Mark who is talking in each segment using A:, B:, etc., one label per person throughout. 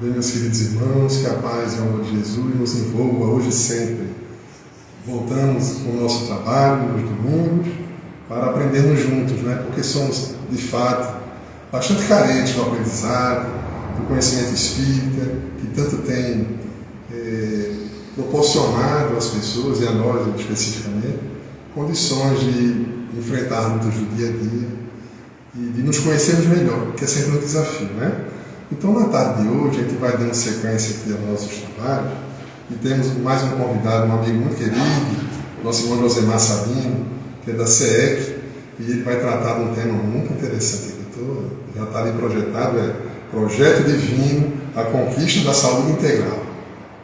A: Bem, meus queridos irmãos, que a paz e o amor de Jesus nos envolva hoje e sempre. Voltamos com o nosso trabalho nos domingos para aprendermos juntos, porque somos, de fato, bastante carentes do aprendizado, do conhecimento espírita, que tanto tem proporcionado às pessoas, e a nós especificamente, condições de enfrentar lutas do dia a dia e de nos conhecermos melhor, que é sempre um desafio, Então, na tarde de hoje, a gente vai dando sequência aqui aos nossos trabalhos e temos mais um convidado, um amigo muito querido, nosso irmão Josemar Sabino, que é da CEEC, e ele vai tratar de um tema muito interessante aqui, já está ali projetado, é Projeto Divino, a Conquista da Saúde Integral.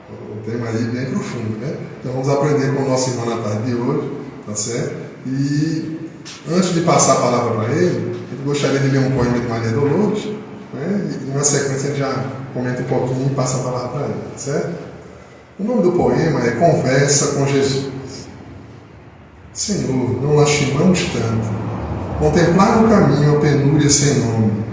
A: Um tema aí bem profundo, Então, vamos aprender com o nosso irmão na tarde de hoje, tá certo? E, antes de passar a palavra para ele, eu gostaria de ler um poema de Maria Dolores, e na sequência ele já comenta um pouquinho e passa a palavra para ele, certo? O nome do poema é Conversa com Jesus. Senhor, não lastimamos tanto, contemplar o caminho a penúria sem nome,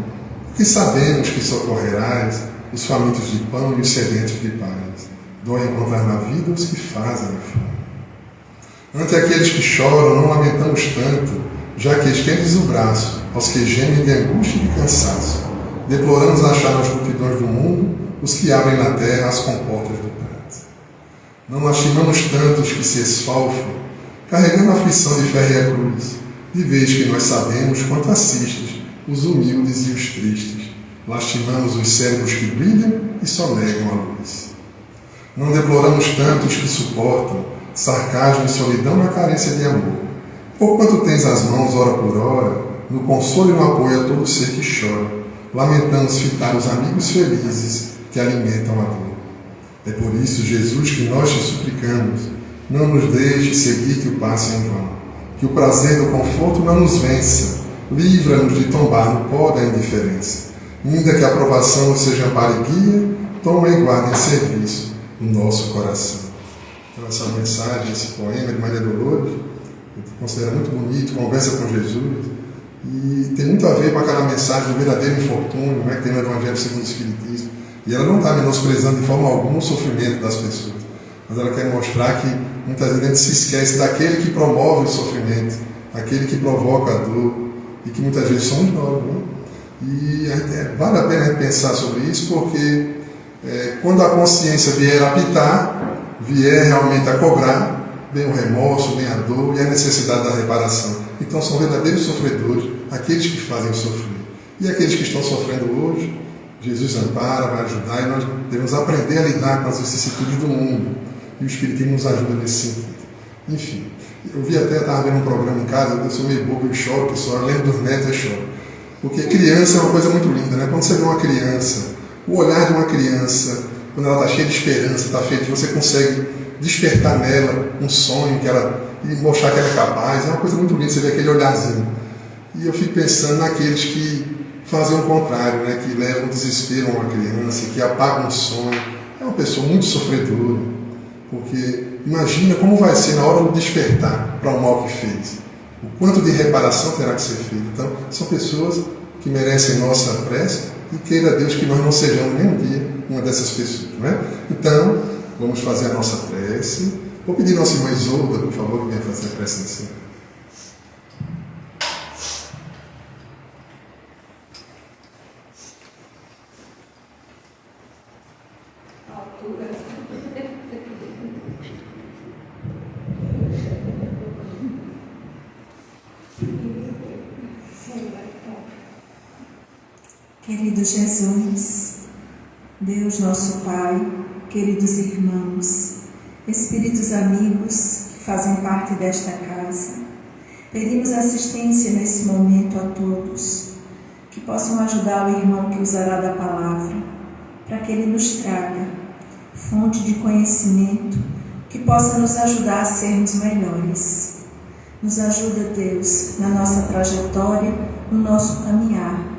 A: porque sabemos que socorrerás os famintos de pão e os sedentos de paz. Dói encontrar na vida os que fazem a fome. Ante aqueles que choram, não lamentamos tanto, já que estendes o braço aos que gemem de angústia e de cansaço. Deploramos achar nas multidões do mundo os que abrem na terra as comportas do pranto. Não lastimamos tanto os que se esfalfam, carregando a aflição de férrea cruz, de vez que nós sabemos quanto assistes os humildes e os tristes. Lastimamos os cérebros que brilham e só negam a luz. Não deploramos tanto os que suportam sarcasmo e solidão na carência de amor, porquanto tens as mãos, hora por hora, no consolo e no apoio a todo ser que chora. Lamentamos fitar os amigos felizes que alimentam a dor. É por isso, Jesus, que nós te suplicamos, não nos deixe seguir-te o passo em vão, que o prazer do conforto não nos vença, livra-nos de tombar no pó da indiferença. Ainda que a aprovação nos seja amparo e guia, toma e guarda em serviço o nosso coração. Então, essa mensagem, esse poema de Maria Dolores, eu considero muito bonito, Conversa com Jesus, e tem muito a ver com aquela mensagem do verdadeiro infortúnio, que tem no Evangelho segundo o Espiritismo. E ela não está menosprezando de forma alguma o sofrimento das pessoas, mas ela quer mostrar que muitas vezes a gente se esquece daquele que promove o sofrimento, aquele que provoca a dor, e que muitas vezes somos nós. E vale a pena a gente pensar sobre isso, porque quando a consciência vier a apitar, vier realmente a cobrar, vem o remorso, vem a dor e a necessidade da reparação. Então são verdadeiros sofredores aqueles que fazem sofrer. E aqueles que estão sofrendo hoje, Jesus ampara, vai ajudar, e nós devemos aprender a lidar com as vicissitudes do mundo. E o Espiritismo nos ajuda nesse sentido. Enfim, eu vi até, estava vendo um programa em casa, eu sou meio bobo, eu choro, pessoal, eu lembro dos netos, eu choro. Porque criança é uma coisa muito linda, Quando você vê uma criança, o olhar de uma criança, quando ela está cheia de esperança, está feliz, você consegue despertar nela um sonho e mostrar que ela é capaz. É uma coisa muito linda, você vê aquele olharzinho. E eu fico pensando naqueles que fazem o contrário, que levam desespero a uma criança, que apagam um sonho. É uma pessoa muito sofredora, porque imagina como vai ser na hora do despertar para o mal que fez. O quanto de reparação terá que ser feito. Então, são pessoas que merecem nossa prece e queira Deus que nós não sejamos nem um dia uma dessas pessoas, Então, vamos fazer a nossa prece. Vou pedir a nossa irmã Isolda, por favor, que venha fazer a prece assim.
B: Querido Jesus, Deus nosso Pai, queridos irmãos, espíritos amigos que fazem parte desta casa, pedimos assistência nesse momento a todos, que possam ajudar o irmão que usará da palavra, para que ele nos traga fonte de conhecimento que possa nos ajudar a sermos melhores. Nos ajuda, Deus, na nossa trajetória, no nosso caminhar,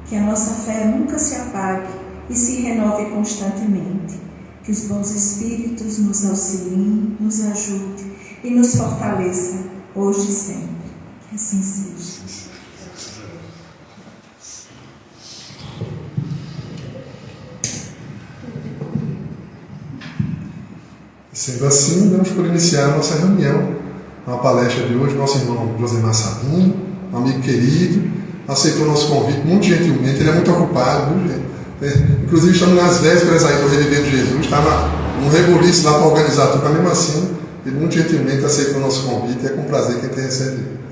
B: que a nossa fé nunca se apague e se renove constantemente. Que os bons espíritos nos auxiliem, nos ajudem e nos fortaleça, hoje e sempre. Que assim seja.
A: Sendo assim, damos por iniciar a nossa reunião. Na palestra de hoje, nosso irmão Josemar Sabino, um amigo querido, aceitou o nosso convite muito gentilmente. Ele é muito ocupado, viu, gente? Inclusive, estamos nas vésperas aí do Revivendo Jesus, está num rebuliço lá para organizar tudo, mas mesmo assim, ele muito gentilmente aceitou o nosso convite e é com prazer que ele tem recebido.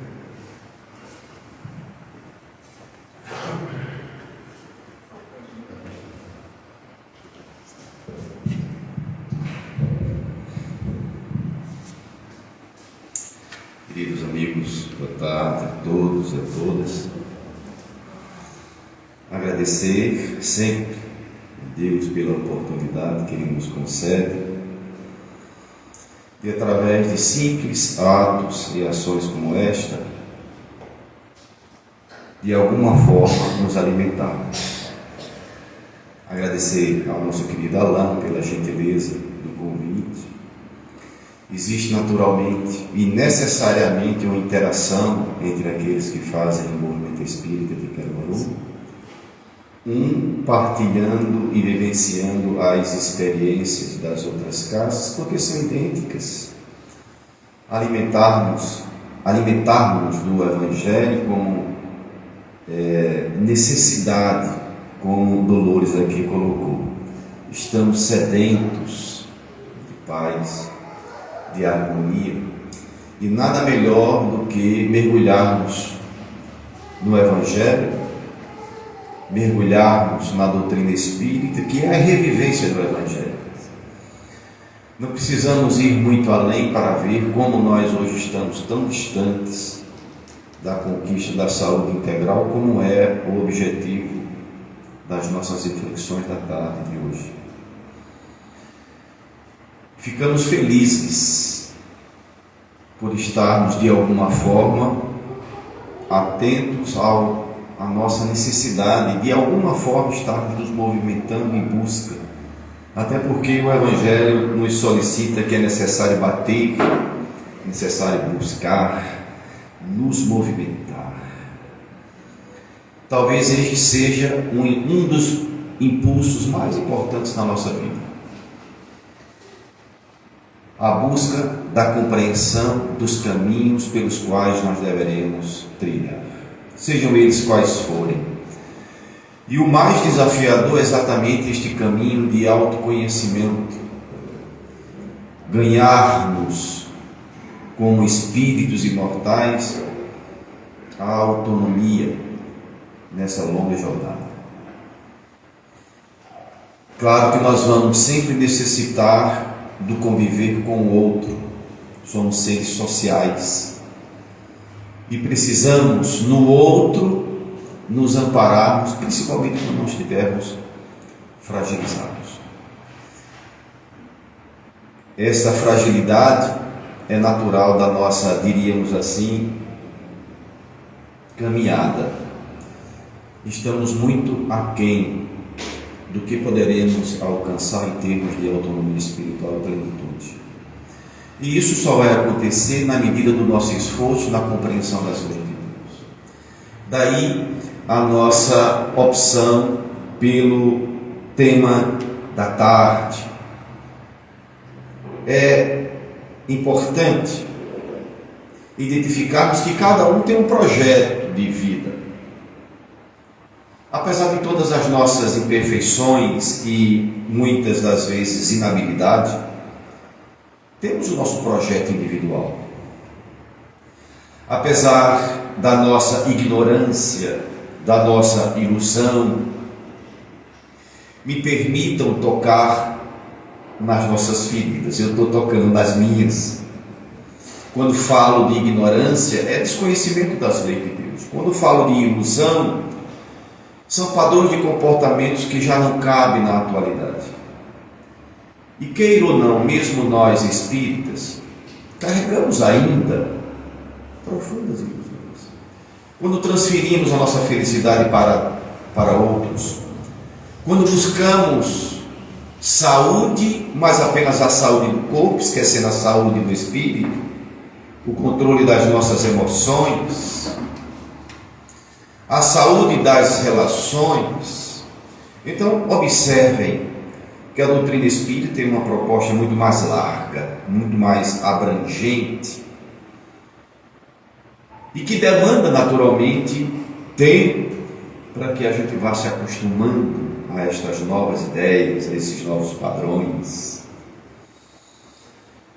C: Queridos amigos, boa tarde a todos e a todas. Agradecer sempre a Deus pela oportunidade que Ele nos concede e através de simples atos e ações como esta, de alguma forma nos alimentarmos. Agradecer ao nosso querido Alain pela gentileza do convite. Existe naturalmente e necessariamente uma interação entre aqueles que fazem o movimento espírita de Caruaru, partilhando e vivenciando as experiências das outras casas, porque são idênticas. Alimentarmos do Evangelho como necessidade, como Dolores aqui colocou. Estamos sedentos de paz, de harmonia, e nada melhor do que mergulharmos no Evangelho, mergulharmos na doutrina espírita, que é a revivência do Evangelho. Não precisamos ir muito além para ver como nós hoje estamos tão distantes da conquista da saúde integral, como é o objetivo das nossas reflexões da tarde de hoje. Ficamos felizes por estarmos, de alguma forma, atentos à nossa necessidade, de alguma forma estarmos nos movimentando em busca. Até porque o Evangelho nos solicita que é necessário bater, necessário buscar, nos movimentar. Talvez este seja um dos impulsos mais importantes na nossa vida. A busca da compreensão dos caminhos pelos quais nós deveremos trilhar, sejam eles quais forem. E o mais desafiador é exatamente este caminho de autoconhecimento, ganharmos como espíritos imortais a autonomia nessa longa jornada. Claro que nós vamos sempre necessitar do conviver com o outro, somos seres sociais e precisamos no outro nos ampararmos, principalmente quando nós estivermos fragilizados. Essa fragilidade é natural da nossa, diríamos assim, caminhada. Estamos muito aquém do que poderemos alcançar em termos de autonomia espiritual e plenitude. E isso só vai acontecer na medida do nosso esforço na compreensão das leis de Deus. Daí a nossa opção pelo tema da tarde. É importante identificarmos que cada um tem um projeto de vida. Apesar de todas as nossas imperfeições e muitas das vezes inabilidade, temos o nosso projeto individual. Apesar da nossa ignorância, da nossa ilusão, me permitam tocar nas nossas feridas. Eu estou tocando nas minhas. Quando falo de ignorância, é desconhecimento das leis de Deus. Quando falo de ilusão, são padrões de comportamentos que já não cabem na atualidade. E queira ou não, mesmo nós espíritas, carregamos ainda profundas ilusões. Quando transferimos a nossa felicidade para outros, quando buscamos saúde, mas apenas a saúde do corpo, esquecendo a saúde do espírito, o controle das nossas emoções, a saúde das relações. Então, observem que a doutrina espírita tem uma proposta muito mais larga, muito mais abrangente, e que demanda naturalmente tempo para que a gente vá se acostumando a estas novas ideias, a esses novos padrões.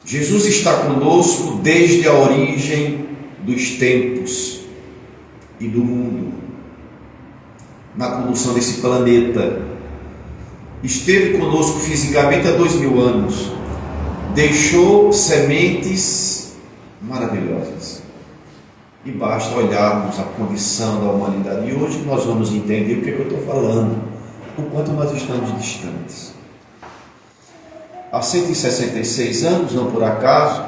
C: Jesus está conosco desde a origem dos tempos e do mundo, na condução desse planeta. Esteve conosco fisicamente há 2000 anos, deixou sementes maravilhosas. E basta olharmos a condição da humanidade de hoje que nós vamos entender o que eu estou falando, o quanto nós estamos distantes. Há 166 anos, não por acaso,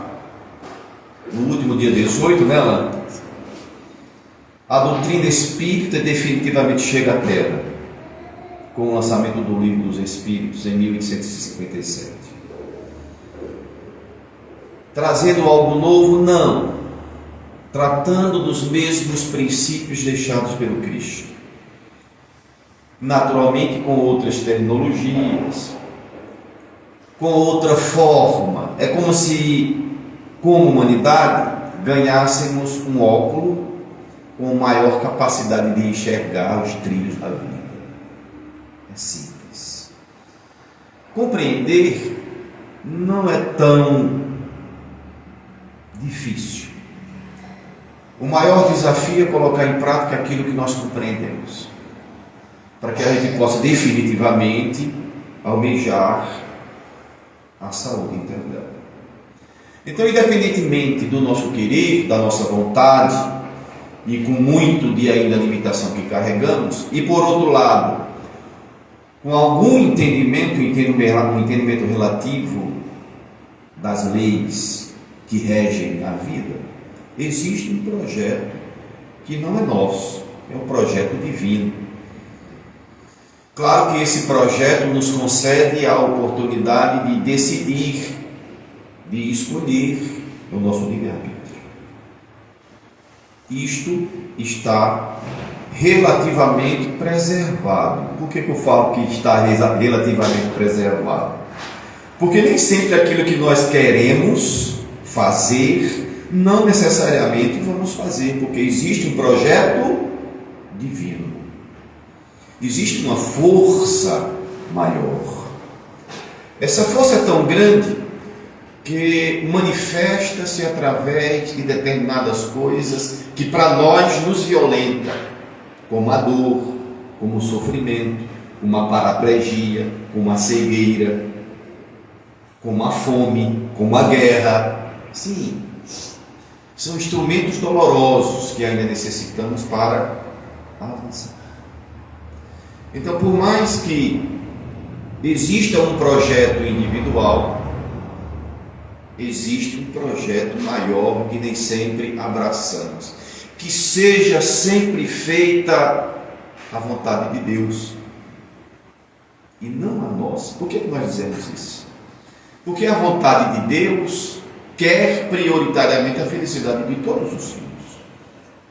C: no último dia 18, né, Alain? A doutrina espírita definitivamente chega à Terra, com o lançamento do Livro dos Espíritos em 1857. Trazendo algo novo? Não. Tratando dos mesmos princípios deixados pelo Cristo. Naturalmente com outras terminologias, com outra forma. É como se, como humanidade, ganhássemos um óculo com maior capacidade de enxergar os trilhos da vida. É simples. Compreender não é tão difícil. O maior desafio é colocar em prática aquilo que nós compreendemos, para que a gente possa definitivamente almejar a saúde integral. Então, independentemente do nosso querer, da nossa vontade, e com muito de ainda limitação que carregamos, e por outro lado, com algum entendimento, um entendimento relativo das leis que regem a vida, existe um projeto que não é nosso, é um projeto divino. Claro que esse projeto nos concede a oportunidade de decidir, de escolher o nosso livre-arbítrio. Isto está relativamente preservado. Por que eu falo que está relativamente preservado? Porque nem sempre aquilo que nós queremos fazer, não necessariamente vamos fazer, porque existe um projeto divino. Existe uma força maior. Essa força é tão grande que manifesta-se através de determinadas coisas que para nós nos violenta, como a dor, como o sofrimento, como a paraplegia, como a cegueira, como a fome, como a guerra. Sim, são instrumentos dolorosos que ainda necessitamos para avançar. Então, por mais que exista um projeto individual, existe um projeto maior que nem sempre abraçamos. Que seja sempre feita a vontade de Deus e não a nossa. Por que nós dizemos isso? Porque a vontade de Deus quer prioritariamente a felicidade de todos os filhos,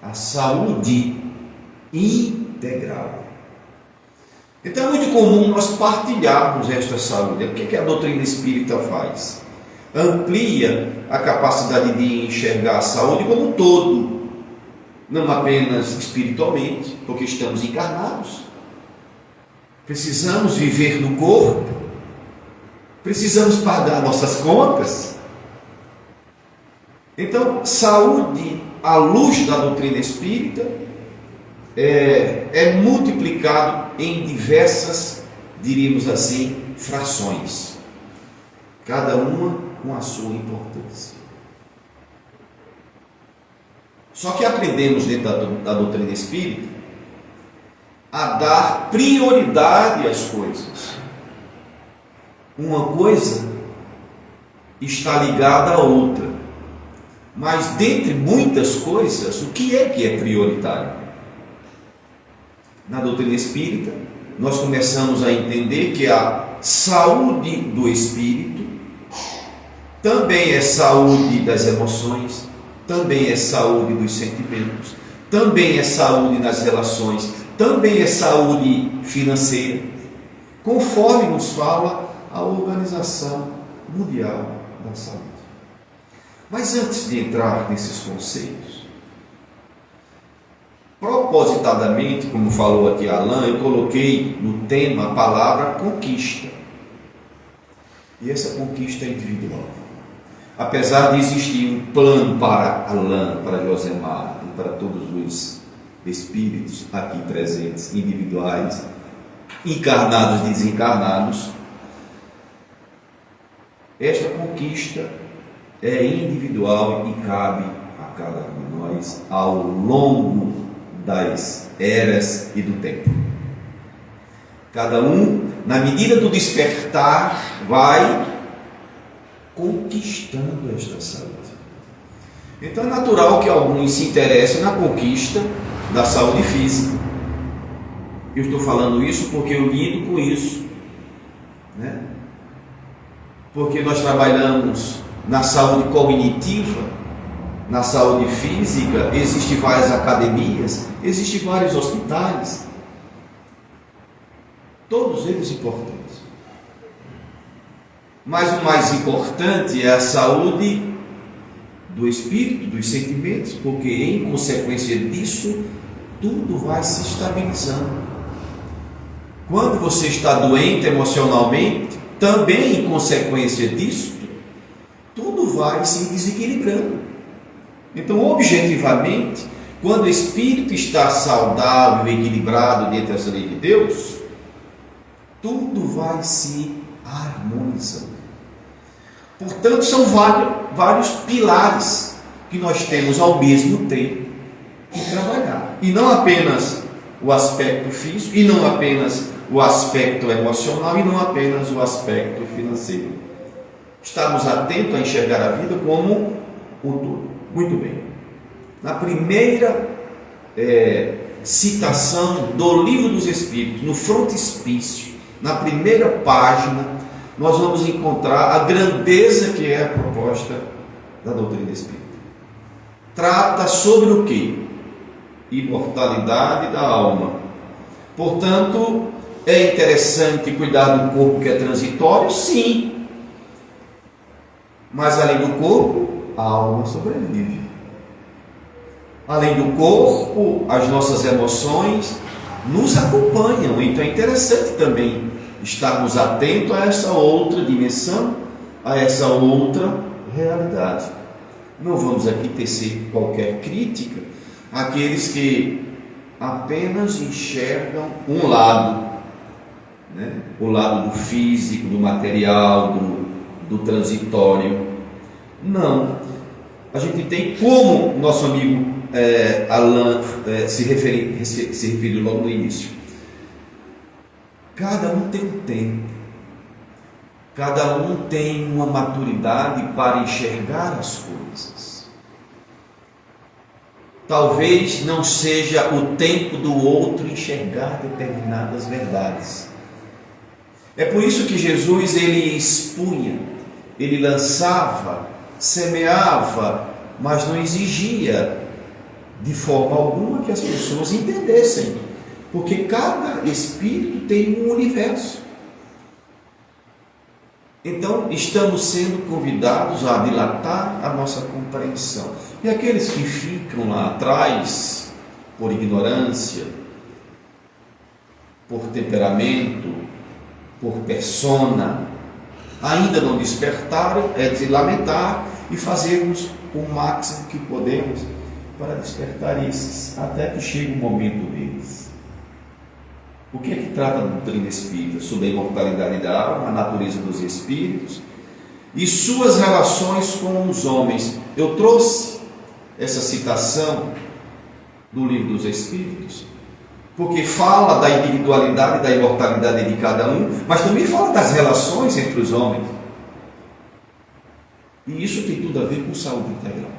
C: a saúde integral. Então é muito comum nós partilharmos esta saúde. O que a doutrina espírita faz? Amplia a capacidade de enxergar a saúde como um todo, não apenas espiritualmente, porque estamos encarnados, precisamos viver no corpo, precisamos pagar nossas contas. Então, saúde à luz da doutrina espírita é multiplicado em diversas, diríamos assim, frações, cada uma com a sua importância. Só que aprendemos dentro da doutrina espírita a dar prioridade às coisas. Uma coisa está ligada à outra, mas dentre muitas coisas, o que é prioritário? Na doutrina espírita, nós começamos a entender que a saúde do espírito também é saúde das emoções, também é saúde dos sentimentos, também é saúde nas relações, também é saúde financeira, conforme nos fala a Organização Mundial da Saúde. Mas antes de entrar nesses conceitos, propositadamente, como falou aqui Alain, eu coloquei no tema a palavra conquista. E essa conquista é individual. Apesar de existir um plano para Alain, para Josemar e para todos os espíritos aqui presentes, individuais, encarnados e desencarnados, esta conquista é individual e cabe a cada um de nós ao longo das eras e do tempo. Cada um, na medida do despertar, vai conquistando esta saúde. Então é natural que alguns se interessem na conquista da saúde física. Eu estou falando isso porque eu lido com isso, né? Porque nós trabalhamos na saúde cognitiva, na saúde física, existem várias academias, existem vários hospitais, todos eles importantes. Mas o mais importante é a saúde do espírito, dos sentimentos, porque em consequência disso, tudo vai se estabilizando. Quando você está doente emocionalmente, também em consequência disso, tudo vai se desequilibrando. Então, objetivamente, quando o espírito está saudável e equilibrado dentro dessa lei de Deus, tudo vai se harmonizando. Portanto, são vários pilares que nós temos ao mesmo tempo que trabalhar. E não apenas o aspecto físico, e não apenas o aspecto emocional, e não apenas o aspecto financeiro. Estamos atentos a enxergar a vida como o todo. Muito bem. Na primeira citação do Livro dos Espíritos, no frontispício, na primeira página, nós vamos encontrar a grandeza que é a proposta da doutrina espírita. Trata sobre o quê? Imortalidade da alma. Portanto, é interessante cuidar do corpo que é transitório? Sim. Mas além do corpo, a alma sobrevive. Além do corpo, as nossas emoções nos acompanham. Então é interessante também estarmos atentos a essa outra dimensão, a essa outra realidade. Não vamos aqui tecer qualquer crítica àqueles que apenas enxergam um lado, né? O lado do físico, do material, do transitório. Não. A gente tem, como nosso amigo Alain se referiu logo no início, cada um tem um tempo, cada um tem uma maturidade para enxergar as coisas. Talvez não seja o tempo do outro enxergar determinadas verdades. É por isso que Jesus, ele expunha, ele lançava, semeava, mas não exigia de forma alguma que as pessoas entendessem, porque cada espírito tem um universo. Então estamos sendo convidados a dilatar a nossa compreensão. E aqueles que ficam lá atrás por ignorância, por temperamento, por persona, ainda não despertaram, é de lamentar e fazermos o máximo que podemos para despertar esses, até que chegue o momento deles. O que é que trata a doutrina espírita? Sobre a imortalidade da alma, a natureza dos espíritos e suas relações com os homens. Eu trouxe essa citação do Livro dos Espíritos, porque fala da individualidade e da imortalidade de cada um, mas também fala das relações entre os homens. E isso tem tudo a ver com saúde integral.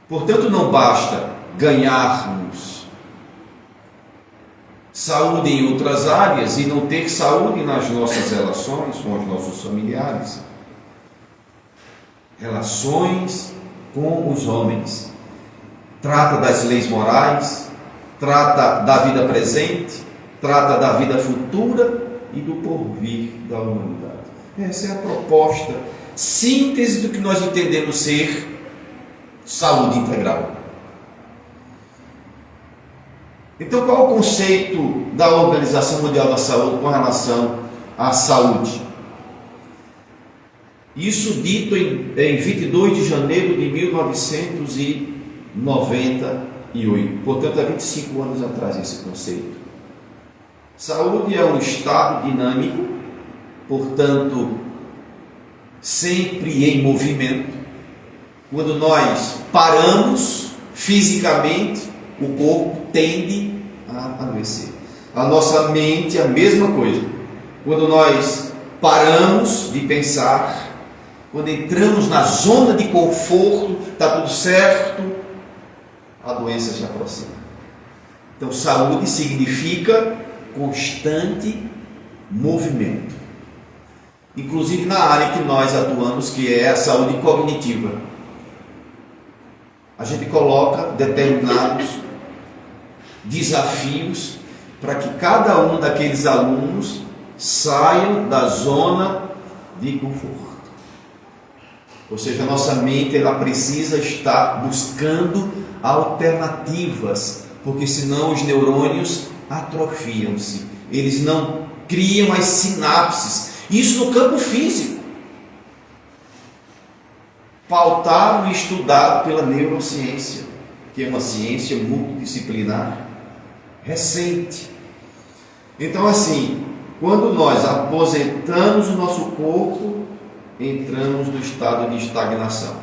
C: Portanto, não basta ganharmos saúde em outras áreas e não ter saúde nas nossas relações com os nossos familiares. Relações com os homens. Trata das leis morais, trata da vida presente, trata da vida futura e do porvir da humanidade. Essa é a proposta, síntese do que nós entendemos ser saúde integral. Então, qual é o conceito da Organização Mundial da Saúde com relação à saúde? Isso dito em 22 de janeiro de 1998, portanto há 25 anos atrás esse conceito. Saúde é um estado dinâmico, portanto sempre em movimento. Quando nós paramos fisicamente, o corpo tende a adoecer. A nossa mente é a mesma coisa. Quando nós paramos de pensar, quando entramos na zona de conforto, está tudo certo, a doença se aproxima. Então, saúde significa constante movimento. Inclusive na área que nós atuamos, que é a saúde cognitiva. A gente coloca determinados desafios para que cada um daqueles alunos saiam da zona de conforto. Ou seja, a nossa mente ela precisa estar buscando alternativas, porque senão os neurônios atrofiam-se, eles não criam as sinapses. Isso no campo físico, pautado e estudado pela neurociência, que é uma ciência multidisciplinar recente. Então, assim, quando nós aposentamos o nosso corpo, entramos no estado de estagnação.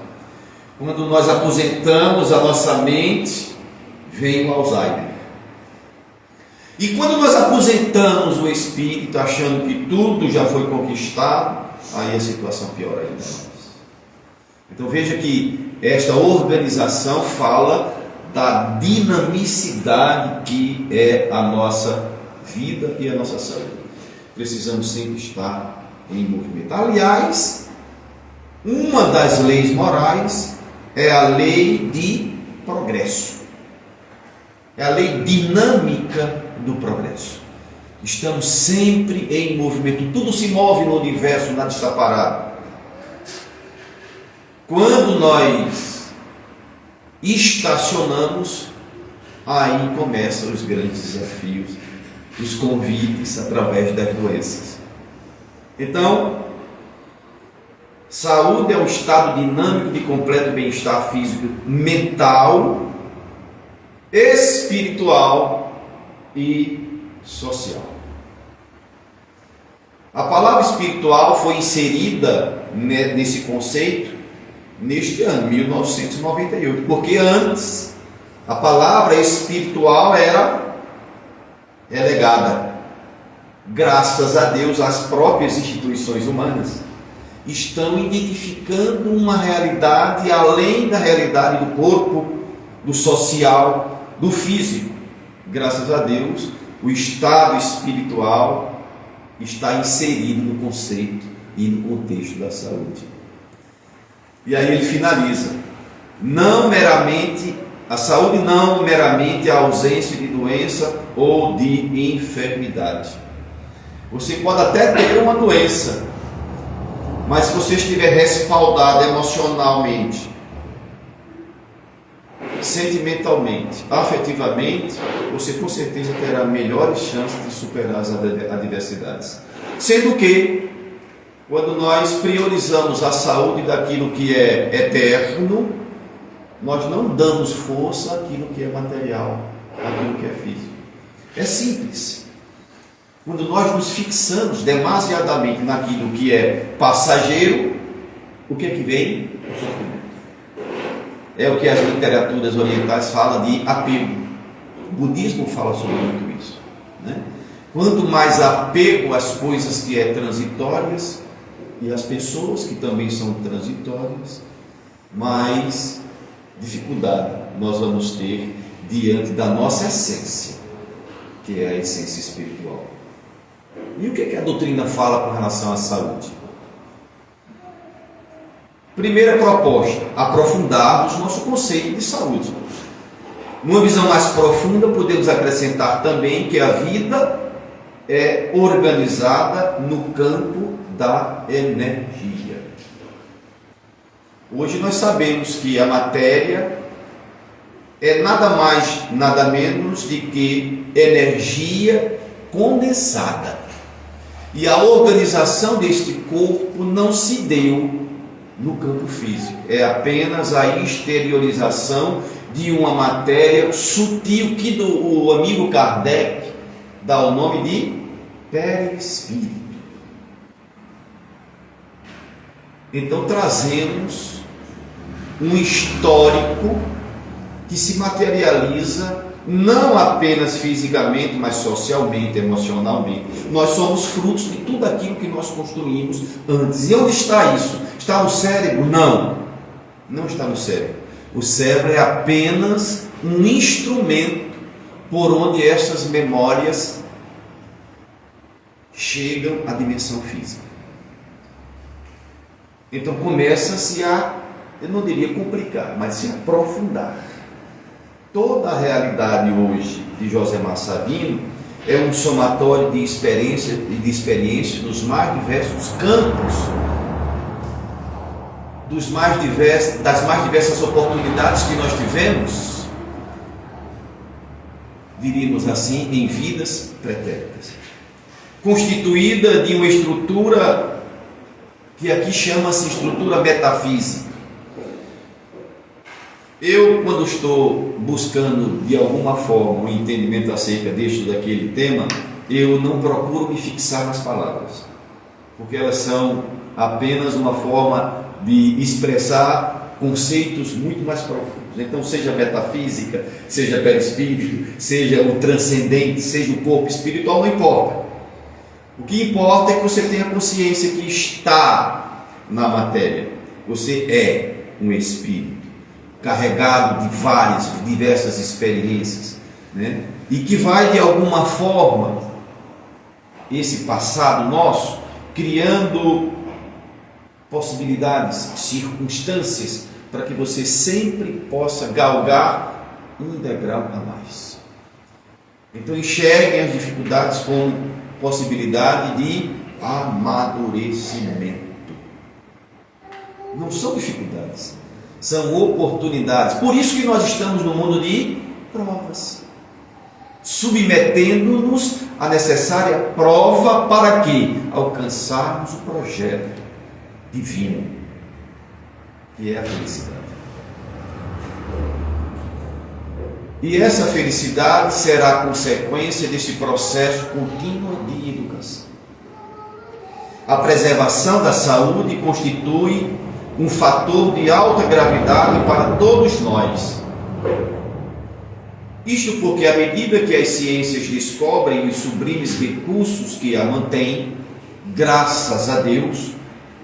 C: Quando nós aposentamos a nossa mente, vem o Alzheimer. E quando nós aposentamos o espírito, achando que tudo já foi conquistado, aí a situação piora ainda mais. Então veja que esta organização fala da dinamicidade que é a nossa vida e a nossa saúde. Precisamos sempre estar em movimento. Aliás, uma das leis morais é a lei de progresso. É a lei dinâmica do progresso. Estamos sempre em movimento. Tudo se move no universo, nada está parado. Quando nós estacionamos, aí começam os grandes desafios, os convites através das doenças. Então, saúde é um estado dinâmico de completo bem-estar físico, mental, espiritual e social. A palavra espiritual foi inserida nesse conceito neste ano, 1998, porque antes a palavra espiritual era relegada. Graças a Deus, as próprias instituições humanas estão identificando uma realidade além da realidade do corpo, do social, do físico. Graças a Deus, o estado espiritual está inserido no conceito e no contexto da saúde. E aí ele finaliza: a saúde não meramente a ausência de doença ou de enfermidade. Você pode até ter uma doença, mas se você estiver respaldado emocionalmente, sentimentalmente, afetivamente, você com certeza terá melhores chances de superar as adversidades. Sendo que, quando nós priorizamos a saúde daquilo que é eterno, nós não damos força àquilo que é material, àquilo que é físico. É simples. Quando nós nos fixamos demasiadamente naquilo que é passageiro, o que é que vem? O sofrimento. É o que as literaturas orientais falam de apego. O budismo fala sobre muito isso, né? Quanto mais apego às coisas que é transitórias e às pessoas que também são transitórias, mais dificuldade nós vamos ter diante da nossa essência, que é a essência espiritual. E o que a doutrina fala com relação à saúde? Primeira proposta: aprofundarmos nosso conceito de saúde. Numa visão mais profunda, podemos acrescentar também que a vida é organizada no campo da energia. Hoje nós sabemos que a matéria é nada mais, nada menos de que energia condensada. E a organização deste corpo não se deu no campo físico, é apenas a exteriorização de uma matéria sutil que o amigo Kardec dá o nome de perispírito. Então trazemos um histórico que se materializa não apenas fisicamente, mas socialmente, emocionalmente. Nós somos frutos de tudo aquilo que nós construímos antes. E onde está isso? Está no cérebro? Não, não está no cérebro. O cérebro é apenas um instrumento por onde estas memórias chegam à dimensão física. Então começa-se a, eu não diria complicar, mas se aprofundar. Toda a realidade hoje de Josemar Sabino é um somatório de experiência dos mais diversos campos, das mais diversas oportunidades que nós tivemos, diríamos assim, em vidas pretéritas, constituída de uma estrutura que aqui chama-se estrutura metafísica. Eu, quando estou buscando de alguma forma um entendimento acerca deste ou daquele tema, eu não procuro me fixar nas palavras, porque elas são apenas uma forma de expressar conceitos muito mais profundos. Então, seja metafísica, seja perispírito, seja o transcendente, seja o corpo espiritual, não importa. O que importa é que você tenha consciência que está na matéria. Você é um espírito carregado de diversas experiências, né? E que vai de alguma forma, esse passado nosso, criando possibilidades, circunstâncias, para que você sempre possa galgar um degrau a mais. Então enxerguem as dificuldades como possibilidade de amadurecimento. Não são dificuldades, são oportunidades. Por isso que nós estamos no mundo de provas, submetendo-nos à necessária prova para que alcançarmos o projeto divino, que é a felicidade. E essa felicidade será consequência desse processo contínuo de educação. A preservação da saúde constitui um fator de alta gravidade para todos nós. Isto porque, à medida que as ciências descobrem os sublimes recursos que a mantêm, graças a Deus,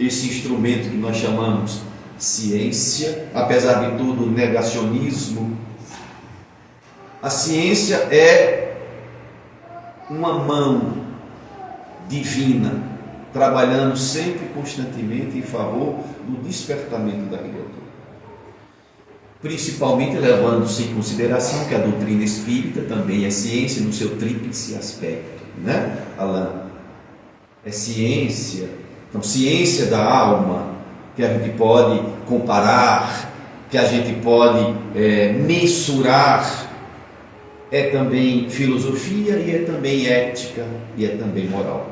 C: esse instrumento que nós chamamos ciência, apesar de tudo, negacionismo, a ciência é uma mão divina, trabalhando sempre constantemente em favor do despertamento da criatura. Principalmente levando-se em consideração que a doutrina espírita também é ciência no seu tríplice aspecto, né, Alain? É ciência, então ciência da alma, que a gente pode comparar, que a gente pode mensurar, é também filosofia e é também ética e é também moral.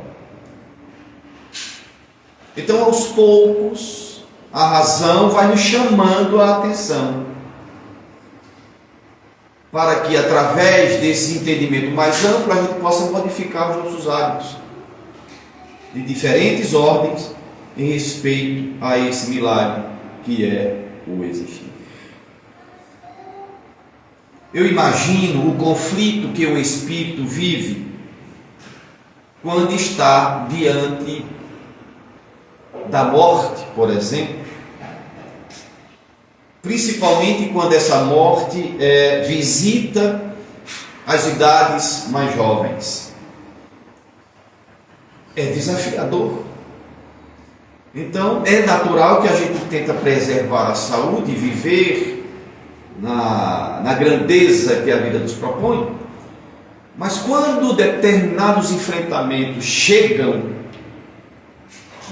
C: Então, aos poucos, a razão vai nos chamando a atenção para que, através desse entendimento mais amplo, a gente possa modificar os nossos hábitos de diferentes ordens em respeito a esse milagre que é o existir. Eu imagino o conflito que o espírito vive quando está diante da morte, por exemplo, principalmente quando essa morte visita as idades mais jovens. É desafiador. Então é natural que a gente tenta preservar a saúde e viver na grandeza que a vida nos propõe, Mas quando determinados enfrentamentos chegam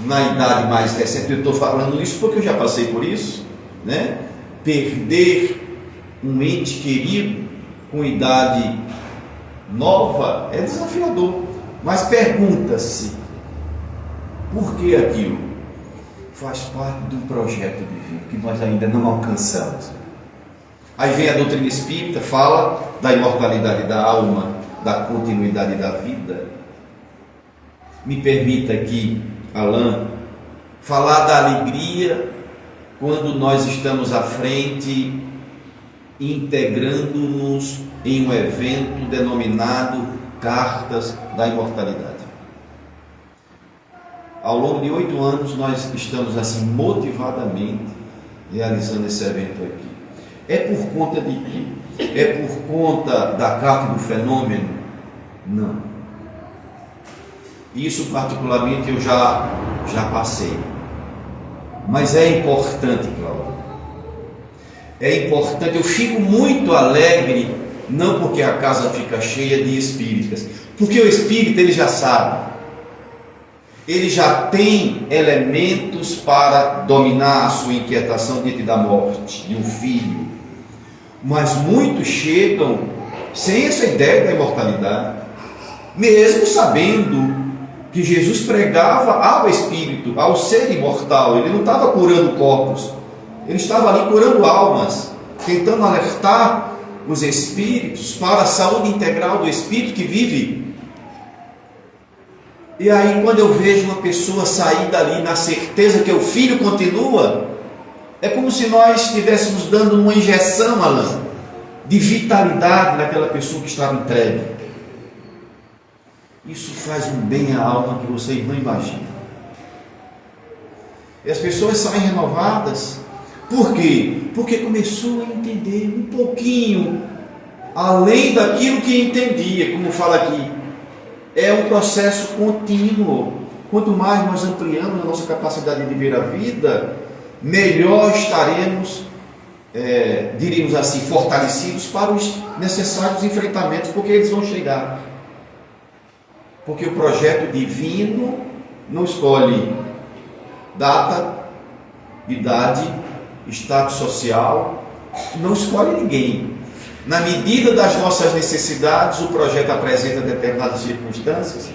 C: na idade mais recente, eu estou falando isso porque eu já passei por isso, né? Perder um ente querido com idade nova é desafiador, mas pergunta-se, por que aquilo? Faz parte do projeto divino que nós ainda não alcançamos. Aí vem a doutrina espírita, fala da imortalidade da alma, da continuidade da vida. Me permita aqui, Alain, falar da alegria quando nós estamos à frente, integrando-nos em um evento denominado Cartas da Imortalidade. Ao longo de 8 anos nós estamos assim motivadamente realizando esse evento aqui. É por conta de quê? É por conta da carta do fenômeno? Não. Isso particularmente eu já passei. Mas é importante, Cláudio. É importante, eu fico muito alegre, não porque a casa fica cheia de espíritas, porque o espírita ele já sabe. Ele já tem elementos para dominar a sua inquietação diante da morte de um filho. Mas muitos chegam sem essa ideia da imortalidade, mesmo sabendo que Jesus pregava ao espírito, ao ser imortal. Ele não estava curando corpos, ele estava ali curando almas, tentando alertar os espíritos para a saúde integral do espírito que vive. E aí, quando eu vejo uma pessoa sair dali na certeza que o filho continua, é como se nós estivéssemos dando uma injeção, Alain, de vitalidade naquela pessoa que estava entregue. Isso faz um bem à alma que vocês não imaginam. E as pessoas saem renovadas. Por quê? Porque começou a entender um pouquinho além daquilo que entendia, como fala aqui. É um processo contínuo. Quanto mais nós ampliamos a nossa capacidade de ver a vida, melhor estaremos, diríamos assim, fortalecidos para os necessários enfrentamentos, porque eles vão chegar. Porque o projeto divino não escolhe data, idade, status social, não escolhe ninguém. Na medida das nossas necessidades, o projeto apresenta determinadas circunstâncias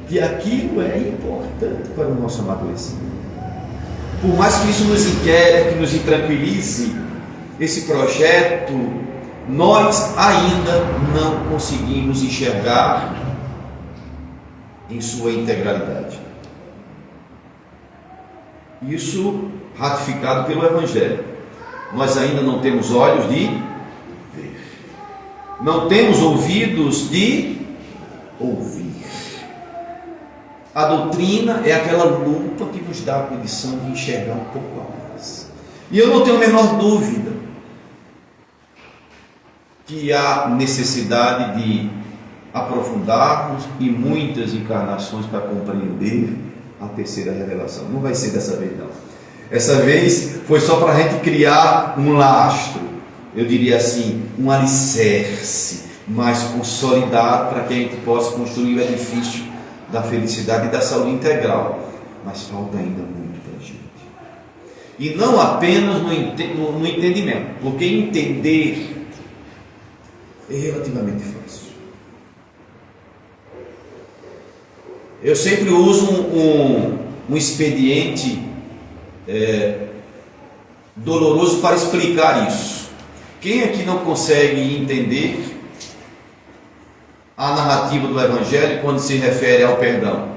C: que aquilo é importante para o nosso amadurecimento. Por mais que isso nos inquiete, que nos intranquilize, esse projeto nós ainda não conseguimos enxergar em sua integralidade. Isso ratificado pelo Evangelho. Nós ainda não temos olhos de ver, não temos ouvidos de ouvir. A doutrina é aquela lupa que nos dá a condição de enxergar um pouco a mais. E eu não tenho a menor dúvida que há necessidade de aprofundarmos e muitas encarnações para compreender a terceira revelação. Não vai ser dessa vez não. Essa vez foi só para a gente criar um lastro, eu diria assim, um alicerce mais consolidado para que a gente possa construir o edifício da felicidade e da saúde integral. Mas falta ainda muito para a gente. E não apenas no entendimento, porque entender é relativamente fácil. Eu sempre uso um expediente doloroso para explicar isso. Quem aqui não consegue entender a narrativa do Evangelho quando se refere ao perdão?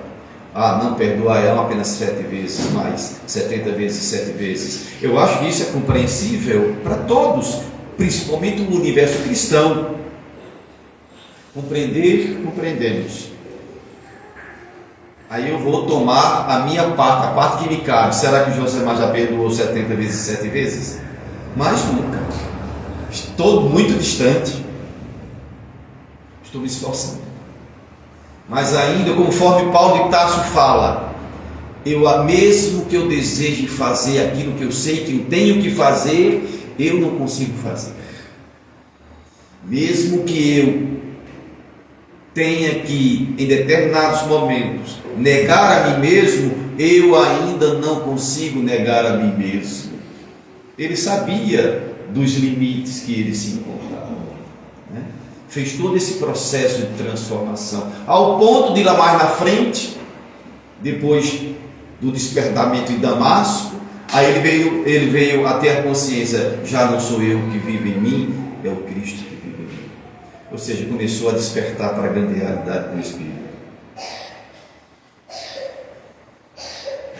C: Não perdoar ela apenas 7 vezes, mais 70 vezes 7 vezes. Eu acho que isso é compreensível para todos, principalmente no universo cristão. Compreendemos. Aí eu vou tomar a minha parte, a parte que me cabe. Será que Josemar já perdoou 70 vezes 7 vezes? Mas nunca. Estou muito distante. Estou me esforçando. Mas ainda, conforme Paulo de Tarso fala, mesmo que eu deseje fazer aquilo que eu sei que eu tenho que fazer, eu não consigo fazer. Mesmo que eu tenha que, em determinados momentos, negar a mim mesmo, eu ainda não consigo negar a mim mesmo. Ele sabia dos limites que ele se encontrava, né? Fez todo esse processo de transformação, ao ponto de ir lá mais na frente, depois do despertamento em Damasco, aí ele veio a ter a consciência: já não sou eu que vivo em mim, é o Cristo que vive em mim. Ou seja, começou a despertar para a grande realidade do Espírito.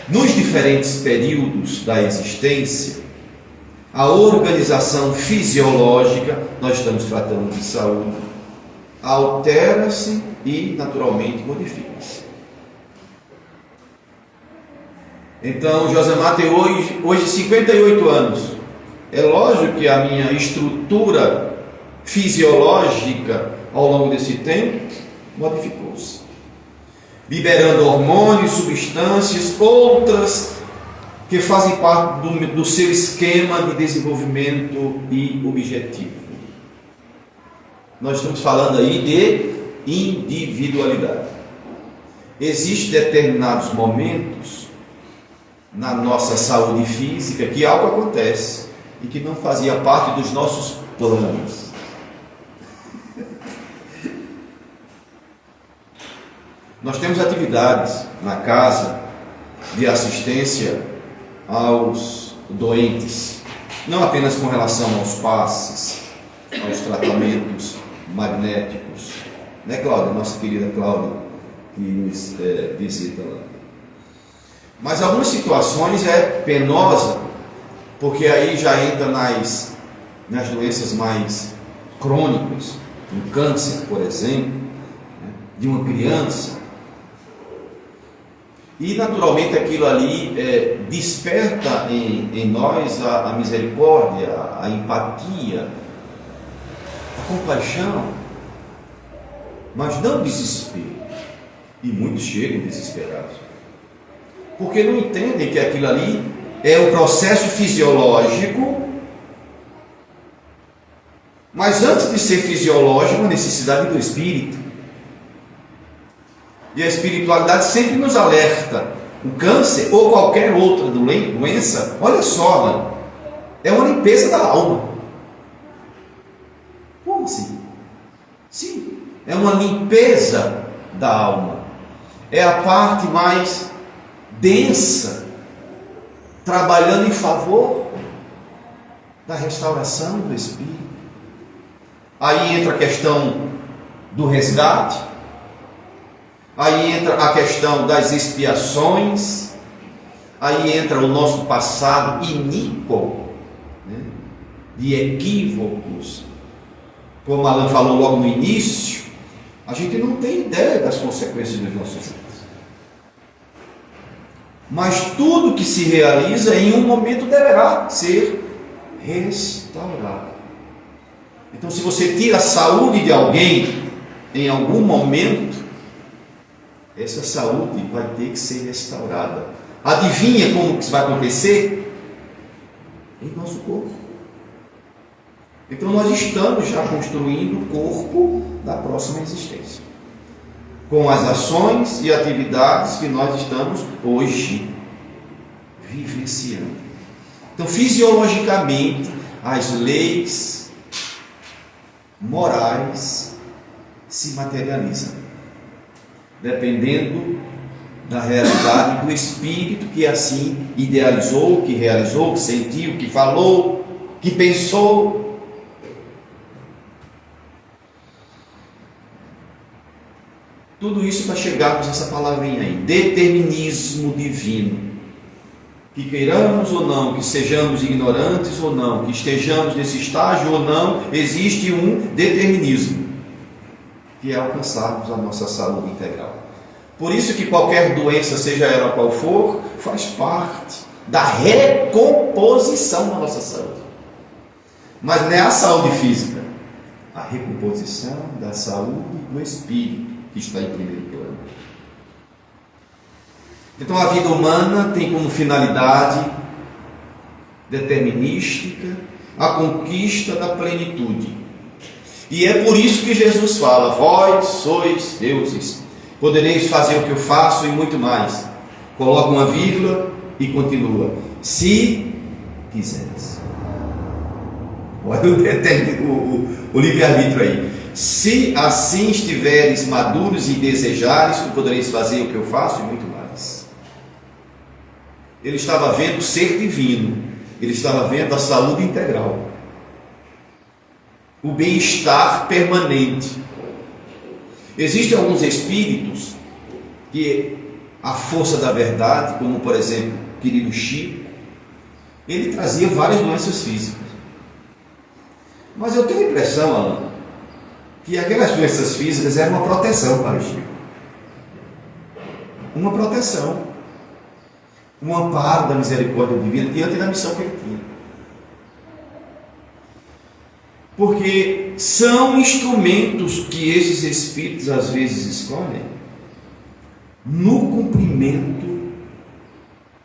C: Nos diferentes períodos da existência, a organização fisiológica, nós estamos tratando de saúde, altera-se e naturalmente modifica-se. Então, Josemar tem hoje 58 anos. É lógico que a minha estrutura fisiológica ao longo desse tempo modificou-se, liberando hormônios, substâncias, outras que fazem parte do seu esquema de desenvolvimento e objetivo. Nós estamos falando aí de individualidade. Existem determinados momentos na nossa saúde física que algo acontece e que não fazia parte dos nossos planos. Nós temos atividades na casa de assistência aos doentes, não apenas com relação aos passes, aos tratamentos magnéticos, né, Cláudia? Nossa querida Cláudia, que nos visita lá. Mas algumas situações é penosa, porque aí já entra nas doenças mais crônicas, um câncer, por exemplo, né, de uma criança. E naturalmente aquilo ali desperta em nós a misericórdia, a empatia, a compaixão, mas não desespero. E muitos chegam desesperados, porque não entendem que aquilo ali é um processo fisiológico, mas antes de ser fisiológico, uma necessidade do espírito. E a espiritualidade sempre nos alerta. O câncer ou qualquer outra doença, olha só, né? É uma limpeza da alma. Como assim? Sim, é uma limpeza da alma. É a parte mais densa, trabalhando em favor da restauração do espírito. Aí entra a questão do resgate. Aí entra a questão das expiações, aí entra o nosso passado iníquo, né, de equívocos. Como Alan falou logo no início, a gente não tem ideia das consequências dos nossos atos. Mas tudo que se realiza em um momento deverá ser restaurado. Então, se você tira a saúde de alguém em algum momento, essa saúde vai ter que ser restaurada. Adivinha como que isso vai acontecer? Em nosso corpo. Então nós estamos já construindo o corpo da próxima existência, com as ações e atividades que nós estamos hoje vivenciando. Então, fisiologicamente, as leis morais se materializam, dependendo da realidade do espírito que assim idealizou, que realizou, que sentiu, que falou, que pensou. Tudo isso para chegarmos a essa palavrinha aí, determinismo divino. Que queiramos ou não, que sejamos ignorantes ou não, que estejamos nesse estágio ou não, existe um determinismo, que é alcançarmos a nossa saúde integral. Por isso que qualquer doença, seja ela qual for, faz parte da recomposição da nossa saúde. Mas não é a saúde física, a recomposição da saúde do espírito que está em primeiro plano. Então a vida humana tem como finalidade determinística a conquista da plenitude. E é por isso que Jesus fala: vós sois deuses, podereis fazer o que eu faço e muito mais. Coloca uma vírgula e continua: se quiseres. Olha o livre-arbítrio aí. Se assim estiveres maduros e desejares, tu podereis fazer o que eu faço e muito mais. Ele estava vendo o ser divino, ele estava vendo a saúde integral, o bem-estar permanente. Existem alguns espíritos que a força da verdade, como por exemplo o querido Chico, ele trazia várias doenças físicas. Mas eu tenho a impressão, Alan, que aquelas doenças físicas eram uma proteção para o Chico. Uma proteção. Um amparo da misericórdia divina diante da missão que ele tinha. Porque são instrumentos que esses espíritos às vezes escolhem no cumprimento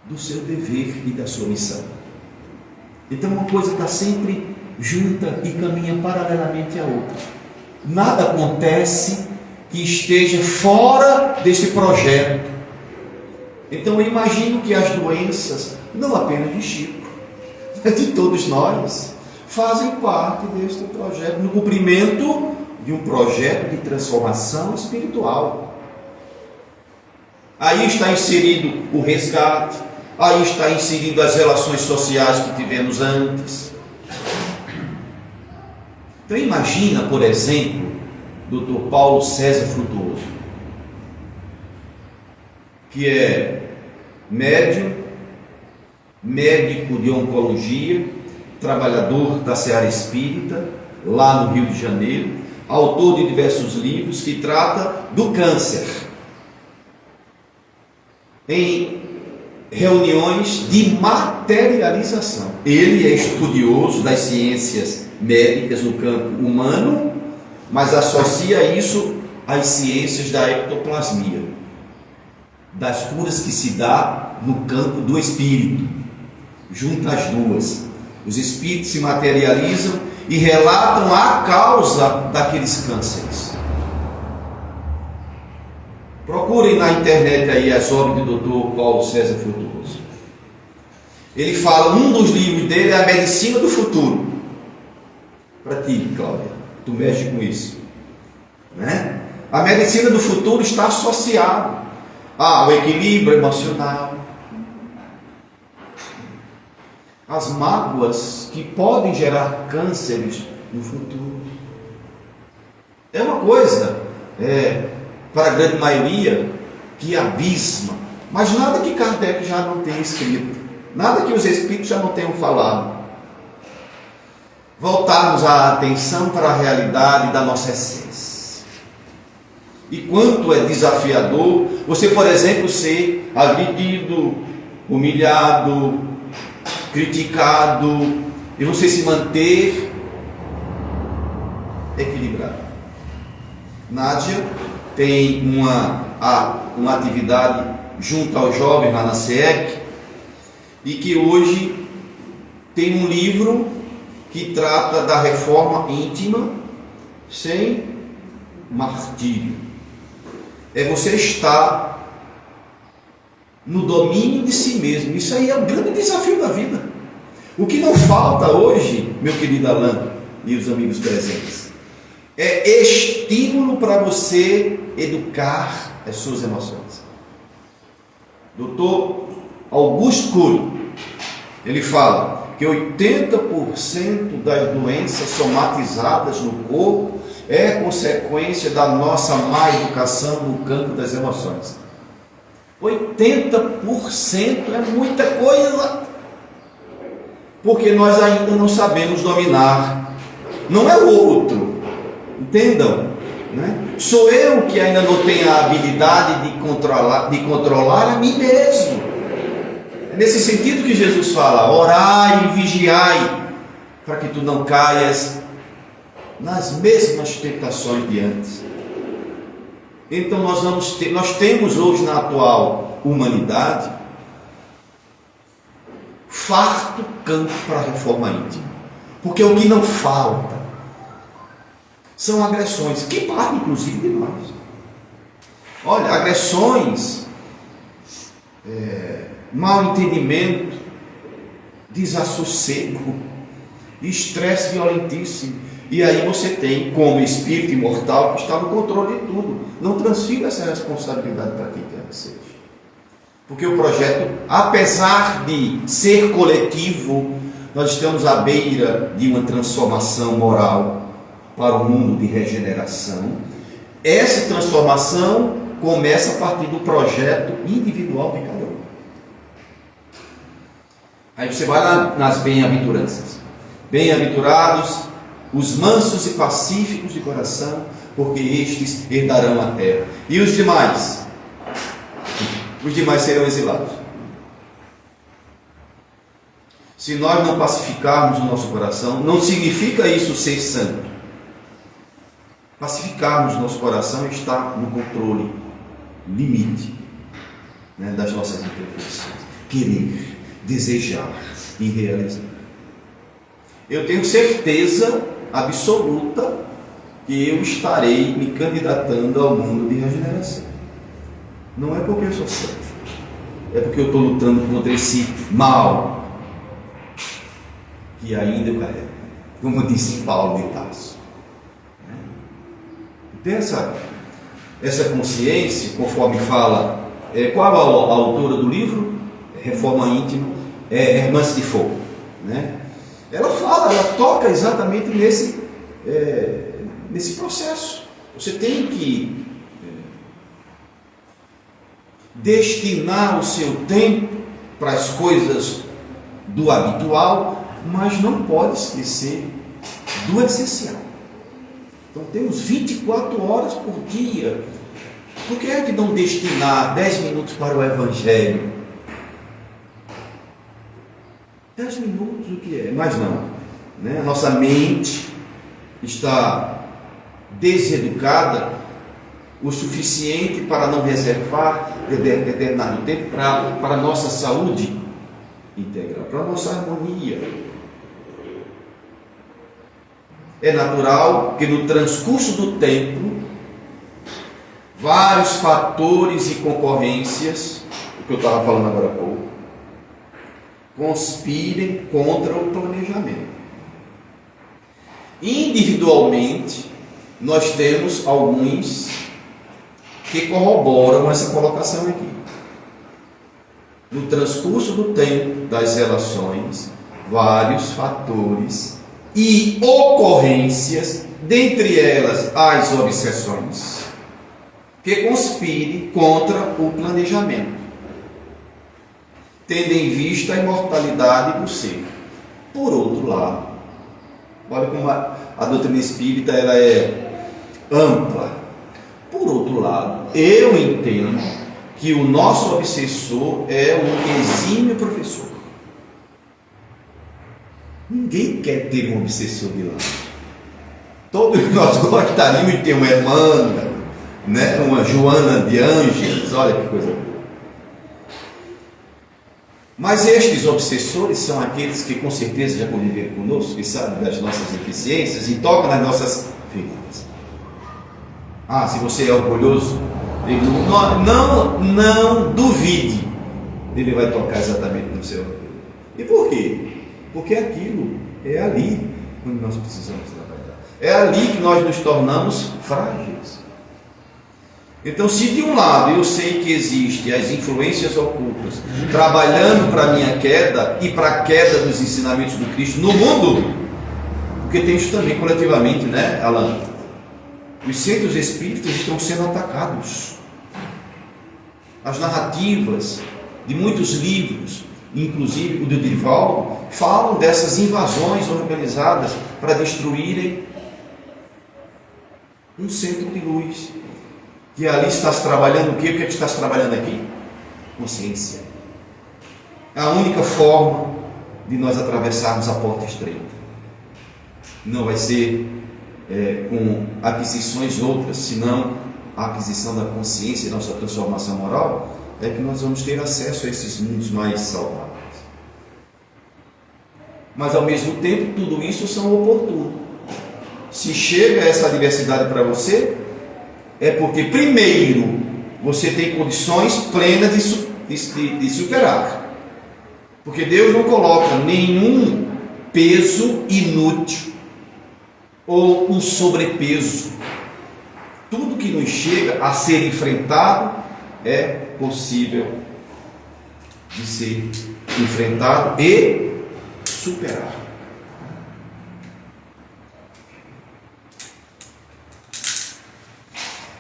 C: do seu dever e da sua missão. Então uma coisa está sempre junta e caminha paralelamente à outra. Nada acontece que esteja fora desse projeto. Então eu imagino que as doenças, não apenas de Chico, mas de todos nós, fazem parte deste projeto, no cumprimento de um projeto de transformação espiritual. Aí está inserido o resgate, aí está inserido as relações sociais que tivemos antes. Então imagina, por exemplo, Dr. Paulo César Frutuoso, que é médium, médico de oncologia, trabalhador da Seara Espírita, lá no Rio de Janeiro, autor de diversos livros que trata do câncer, em reuniões de materialização. Ele é estudioso das ciências médicas no campo humano, mas associa isso às ciências da ectoplasmia, das curas que se dá no campo do espírito. Junta as duas. Os espíritos se materializam e relatam a causa daqueles cânceres. Procurem na internet aí as obras do Dr. Paulo César Frutuoso. Ele fala, um dos livros dele é a Medicina do Futuro. Para ti, Cláudia, tu mexe com isso, né? A medicina do futuro está associada ao equilíbrio emocional, as mágoas que podem gerar cânceres no futuro. É uma coisa, para a grande maioria, que abisma, mas nada que Kardec já não tenha escrito, nada que os espíritos já não tenham falado. Voltarmos a atenção para a realidade da nossa essência. E quanto é desafiador você, por exemplo, ser agredido, humilhado, criticado, e você se manter equilibrado. Nádia tem uma atividade junto aos jovens lá na SEEC, e que hoje tem um livro que trata da reforma íntima sem martírio. É você estar no domínio de si mesmo. Isso aí é o grande desafio da vida. O que não falta hoje, meu querido Alain e os amigos presentes, é estímulo para você educar as suas emoções. Dr. Augusto Cury, ele fala que 80% das doenças somatizadas no corpo é consequência da nossa má educação no campo das emoções. 80% é muita coisa, porque nós ainda não sabemos dominar. Não é o outro, entendam, né? Sou eu que ainda não tenho a habilidade de controlar a mim mesmo. É nesse sentido que Jesus fala: orai e vigiai, para que tu não caias nas mesmas tentações de antes. Então nós temos hoje na atual humanidade farto campo para a reforma íntima, porque o que não falta são agressões que partem inclusive de nós. Olha, agressões, mau entendimento, desassossego, estresse violentíssimo. E aí você tem, como espírito imortal, que está no controle de tudo. Não transfira essa responsabilidade para quem quer que seja. Porque o projeto, apesar de ser coletivo, nós estamos à beira de uma transformação moral para um mundo de regeneração. Essa transformação começa a partir do projeto individual de cada um. Aí você vai lá nas bem-aventuranças. Bem-aventurados os mansos e pacíficos de coração, porque estes herdarão a terra. E os demais? Os demais serão exilados. Se nós não pacificarmos o nosso coração, não significa isso ser santo. Pacificarmos o nosso coração está no controle, limite, das nossas imperfeições. Querer, desejar e realizar. Eu tenho certeza absoluta que eu estarei me candidatando ao mundo de regeneração. Não é porque eu sou santo, é porque eu estou lutando contra esse mal que ainda eu carrego, como disse Paulo de Tarso. Tem essa consciência, conforme fala, qual a autora do livro? Reforma Íntima, Hermance de Fogo, né? Ela fala, ela toca exatamente nesse processo. Você tem que destinar o seu tempo para as coisas do habitual, mas não pode esquecer do essencial. Então temos 24 horas por dia. Por que é que não destinar 10 minutos para o Evangelho? 10 minutos o que é? Mas não, né? A nossa mente está deseducada o suficiente para não reservar determinado tempo para a nossa saúde integral, para a nossa harmonia. É natural que no transcurso do tempo vários fatores e concorrências, o que eu estava falando agora há pouco, conspirem contra o planejamento. Individualmente, nós temos alguns que corroboram essa colocação aqui. No transcurso do tempo das relações, vários fatores e ocorrências, dentre elas as obsessões, que conspirem contra o planejamento, tendo em vista a imortalidade do ser. Por outro lado, olha como a doutrina espírita ela é ampla. Por outro lado, eu entendo que o nosso obsessor é um exímio professor. Ninguém quer ter um obsessor de lá. Todos nós gostaríamos de ter uma Emmanuel, né? Uma Joana de Ângeles, olha que coisa boa. Mas estes obsessores são aqueles que com certeza já conviveram conosco, que sabem das nossas deficiências e tocam nas nossas feridas. Se você é orgulhoso, não duvide, ele vai tocar exatamente no seu orgulho. E por quê? Porque aquilo é ali onde nós precisamos trabalhar. É ali que nós nos tornamos frágeis. Então, se de um lado eu sei que existem as influências ocultas trabalhando para a minha queda e para a queda dos ensinamentos do Cristo no mundo, porque tem isso também coletivamente, né, Alan? Os centros espíritas estão sendo atacados. As narrativas de muitos livros, inclusive o do Divaldo, falam dessas invasões organizadas para destruírem um centro de luz. Que ali estás trabalhando o quê? O que é que estás trabalhando aqui? Consciência. A única forma de nós atravessarmos a porta estreita. Não vai ser com aquisições outras, senão a aquisição da consciência e nossa transformação moral, é que nós vamos ter acesso a esses mundos mais saudáveis. Mas ao mesmo tempo, tudo isso são oportunos. se chega essa adversidade para você, é porque primeiro você tem condições plenas de superar. Porque Deus não coloca nenhum peso inútil ou um sobrepeso. Tudo que nos chega a ser enfrentado é possível de ser enfrentado e superado.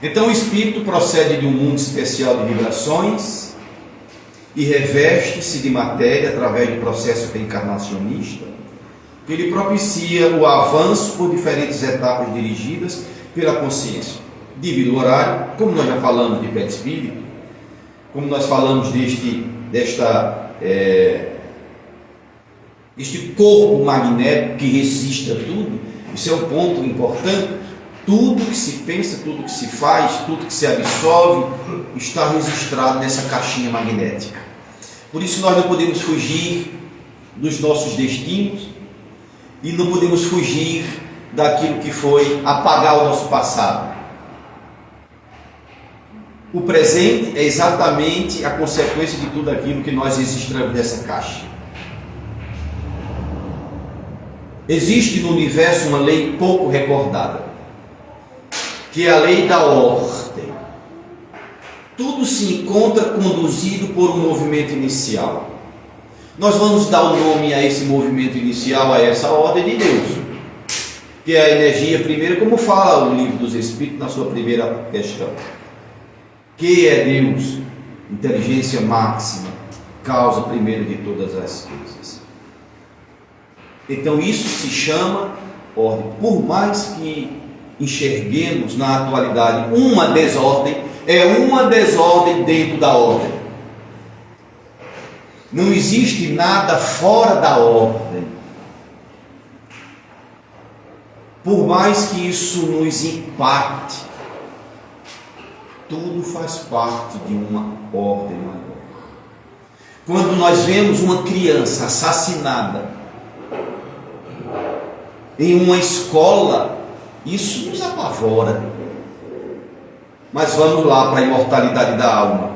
C: Então o espírito procede de um mundo especial de vibrações e reveste-se de matéria através do processo reencarnacionista, que ele propicia o avanço por diferentes etapas dirigidas pela consciência. Devido ao horário, como nós já falamos de perispírito, como nós falamos deste corpo magnético que resiste a tudo, isso é um ponto importante. Tudo que se pensa, tudo que se faz, tudo que se absorve está registrado nessa caixinha magnética. Por isso nós não podemos fugir dos nossos destinos e não podemos fugir daquilo que foi apagar o nosso passado. O presente é exatamente a consequência de tudo aquilo que nós registramos nessa caixa. Existe no universo uma lei pouco recordada, que é a lei da ordem. Tudo se encontra conduzido por um movimento inicial. Nós vamos dar o nome a esse movimento inicial, a essa ordem de Deus, que é a energia primeira, como fala o livro dos Espíritos na sua primeira questão. Que é Deus? Inteligência máxima, causa primeiro de todas as coisas. Então isso se chama ordem. Por mais que enxerguemos na atualidade uma desordem, é uma desordem dentro da ordem. Não existe nada fora da ordem. Por mais que isso nos impacte, tudo faz parte de uma ordem maior. Quando nós vemos uma criança assassinada em uma escola, isso nos apavora. Mas vamos lá para a imortalidade da alma.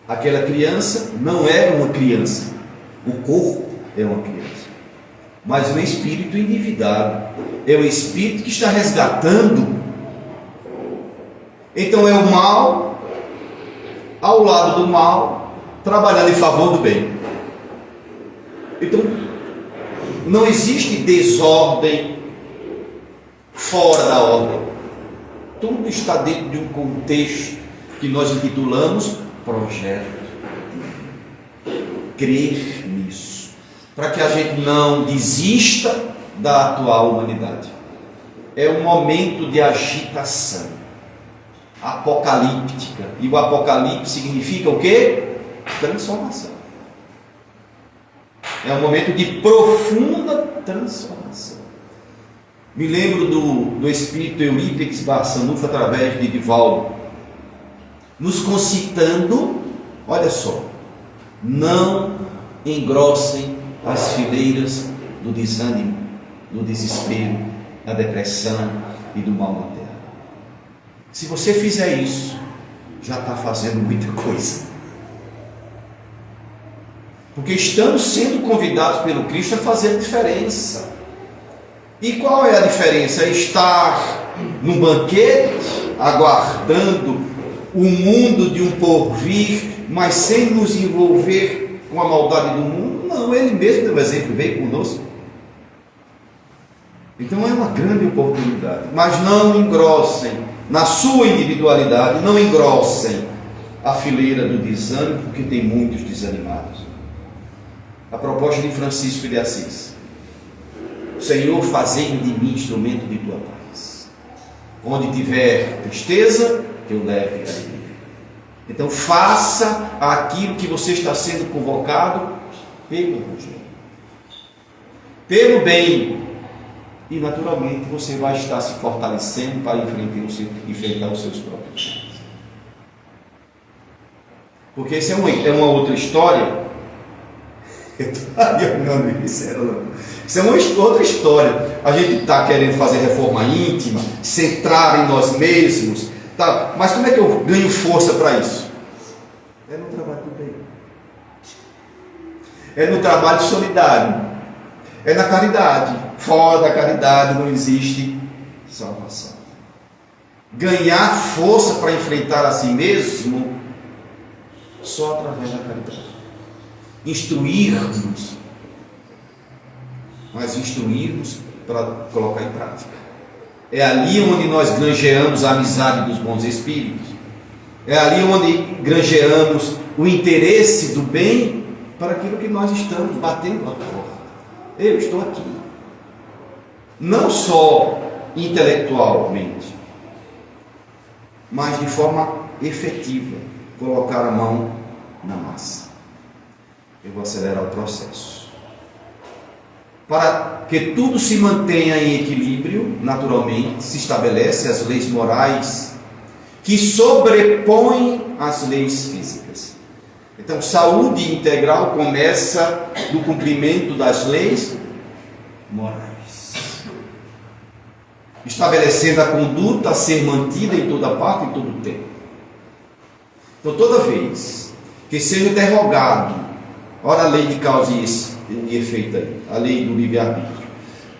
C: Aquela criança não é uma criança, o corpo é uma criança, mas o espírito endividado é o espírito que está resgatando. Então é o mal ao lado do mal, trabalhando em favor do bem. Então não existe desordem fora da ordem. Tudo está dentro de um contexto que nós intitulamos projeto. Crer nisso, para que a gente não desista da atual humanidade. É um momento de agitação apocalíptica, e o apocalipse significa o quê? Transformação. É um momento de profunda transformação. Me lembro do espírito Eurípides Barçanufo através de Divaldo, nos concitando, olha só, não engrossem as fileiras do desânimo, do desespero, da depressão e do mal na terra. Se você fizer isso, já está fazendo muita coisa. Porque estamos sendo convidados pelo Cristo a fazer a diferença. E qual é a diferença? É estar num banquete, aguardando o mundo de um porvir, mas sem nos envolver com a maldade do mundo? Não, ele mesmo deu exemplo, veio conosco. Então é uma grande oportunidade. Mas não engrossem, na sua individualidade, não engrossem a fileira do desânimo, porque tem muitos desanimados. A proposta de Francisco de Assis: Senhor, fazei-me de mim instrumento de tua paz. Onde tiver tristeza, que eu leve alegria. Então faça aquilo que você está sendo convocado pelo Evangelho, pelo bem, e naturalmente você vai estar se fortalecendo para enfrentar os seus próprios dias. Porque essa é uma outra história Eu estaria olhando isso. Isso é uma outra história. A gente está querendo fazer reforma íntima, centrar em nós mesmos. Tá? Mas como é que eu ganho força para isso? É no trabalho do bem. É no trabalho solidário. É na caridade. Fora da caridade não existe salvação. Ganhar força para enfrentar a si mesmo só através da caridade. Instruirmos, mas instruirmos para colocar em prática. É ali onde nós granjeamos a amizade dos bons espíritos. É ali onde granjeamos o interesse do bem para aquilo que nós estamos batendo a porta. Eu estou aqui. Não só intelectualmente, mas de forma efetiva, colocar a mão na massa. Eu vou acelerar o processo. Para que tudo se mantenha em equilíbrio, naturalmente, se estabelece as leis morais que sobrepõem as leis físicas. Então, saúde integral começa do cumprimento das leis morais, estabelecendo a conduta a ser mantida em toda parte, em todo tempo. Então, toda vez que seja derrogado, ora a lei de causa e efeito aí, a lei do livre-arbítrio,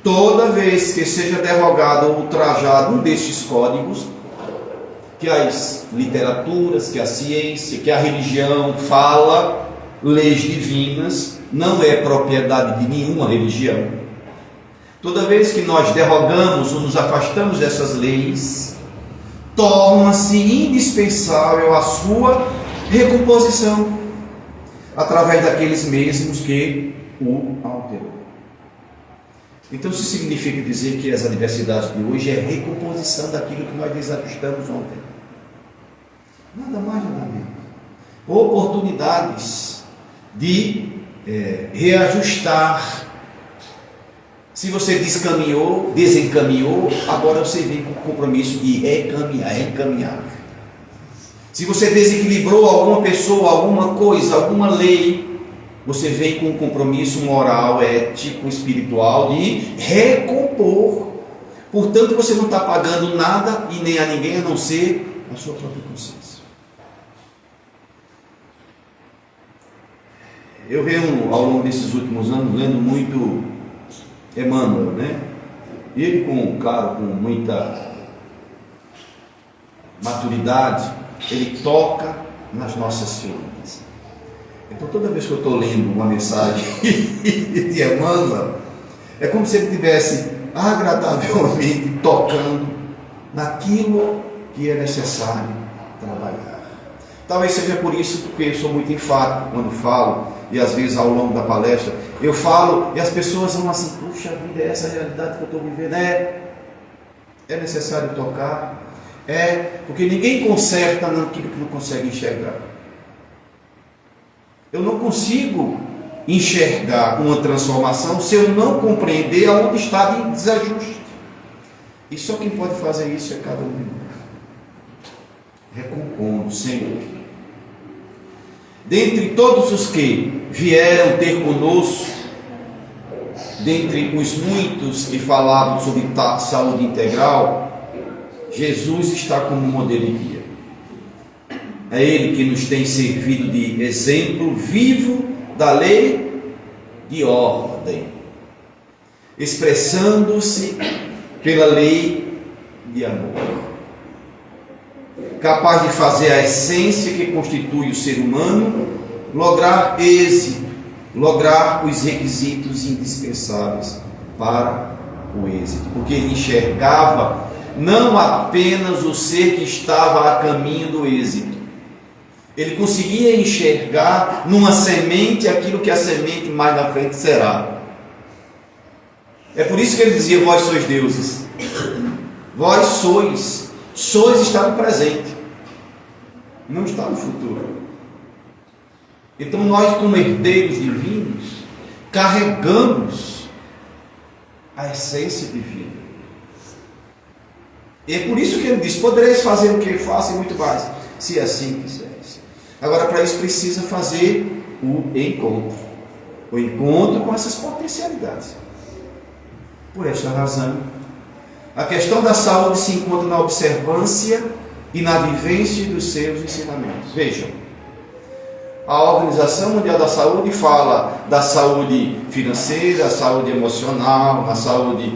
C: toda vez que seja derrogado ou ultrajado um destes códigos, que as literaturas, que a ciência, que a religião fala, leis divinas, não é propriedade de nenhuma religião. Toda vez que nós derrogamos ou nos afastamos dessas leis, torna-se indispensável a sua recomposição através daqueles mesmos que o alterou. Então isso significa dizer que as adversidades de hoje é recomposição daquilo que nós desajustamos ontem. Nada mais, nada menos. Oportunidades de reajustar. Se você descaminhou, desencaminhou, agora você vem com o compromisso de recaminhar. Se você desequilibrou alguma pessoa, alguma coisa, alguma lei, você vem com um compromisso moral, ético, espiritual de recompor. Portanto, você não está pagando nada e nem a ninguém a não ser a sua própria consciência. Eu venho, ao longo desses últimos anos, lendo muito Emmanuel, né? Ele, com muita maturidade, ele toca nas nossas feridas. Então, toda vez que eu estou lendo uma mensagem de Emmanuel, é como se ele estivesse agradavelmente tocando naquilo que é necessário trabalhar. Talvez seja por isso que eu sou muito enfático quando falo, e às vezes ao longo da palestra eu falo e as pessoas vão assim: puxa vida, é essa a realidade que eu estou vivendo. É necessário tocar, porque ninguém conserta naquilo que não consegue enxergar. Eu não consigo enxergar uma transformação se eu não compreender aonde está em desajuste. E só quem pode fazer isso é cada um de nós, recompondo sempre. Dentre todos os que vieram ter conosco, dentre os muitos que falaram sobre saúde integral, Jesus está como modelo e guia. É Ele que nos tem servido de exemplo vivo da lei de ordem, expressando-se pela lei de amor, capaz de fazer a essência que constitui o ser humano lograr êxito, lograr os requisitos indispensáveis para o êxito, porque ele enxergava não apenas o ser que estava a caminho do êxito, ele conseguia enxergar numa semente aquilo que a semente mais na frente será. É por isso que ele dizia: vós sois deuses, vós sois está no presente, não está no futuro. Então nós, como herdeiros divinos, carregamos a essência divina. E é por isso que ele diz: podereis fazer o que faço e muito mais, se assim quiseres. Agora, para isso precisa fazer o encontro. o encontro com essas potencialidades. Por esta razão, a questão da saúde se encontra na observância e na vivência dos seus ensinamentos. Vejam, a Organização Mundial da Saúde fala da saúde financeira, a saúde emocional, a saúde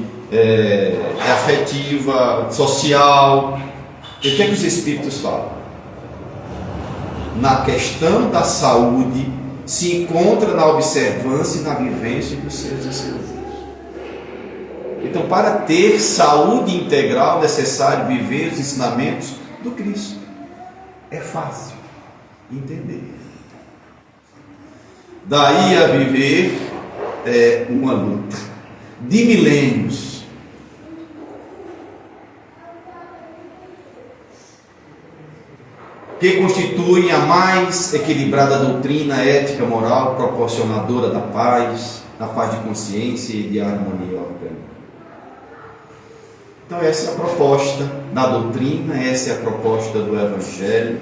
C: afetiva, social. E o que é que os Espíritos falam? Na questão da saúde se encontra na observância e na vivência dos seus ensinamentos. Então, para ter saúde integral, é necessário viver os ensinamentos do Cristo. É fácil entender. Daí a viver uma luta de milênios. Que constituem a mais equilibrada doutrina ética moral proporcionadora da paz de consciência e de harmonia orgânica. Então essa é a proposta da doutrina, essa é a proposta do Evangelho,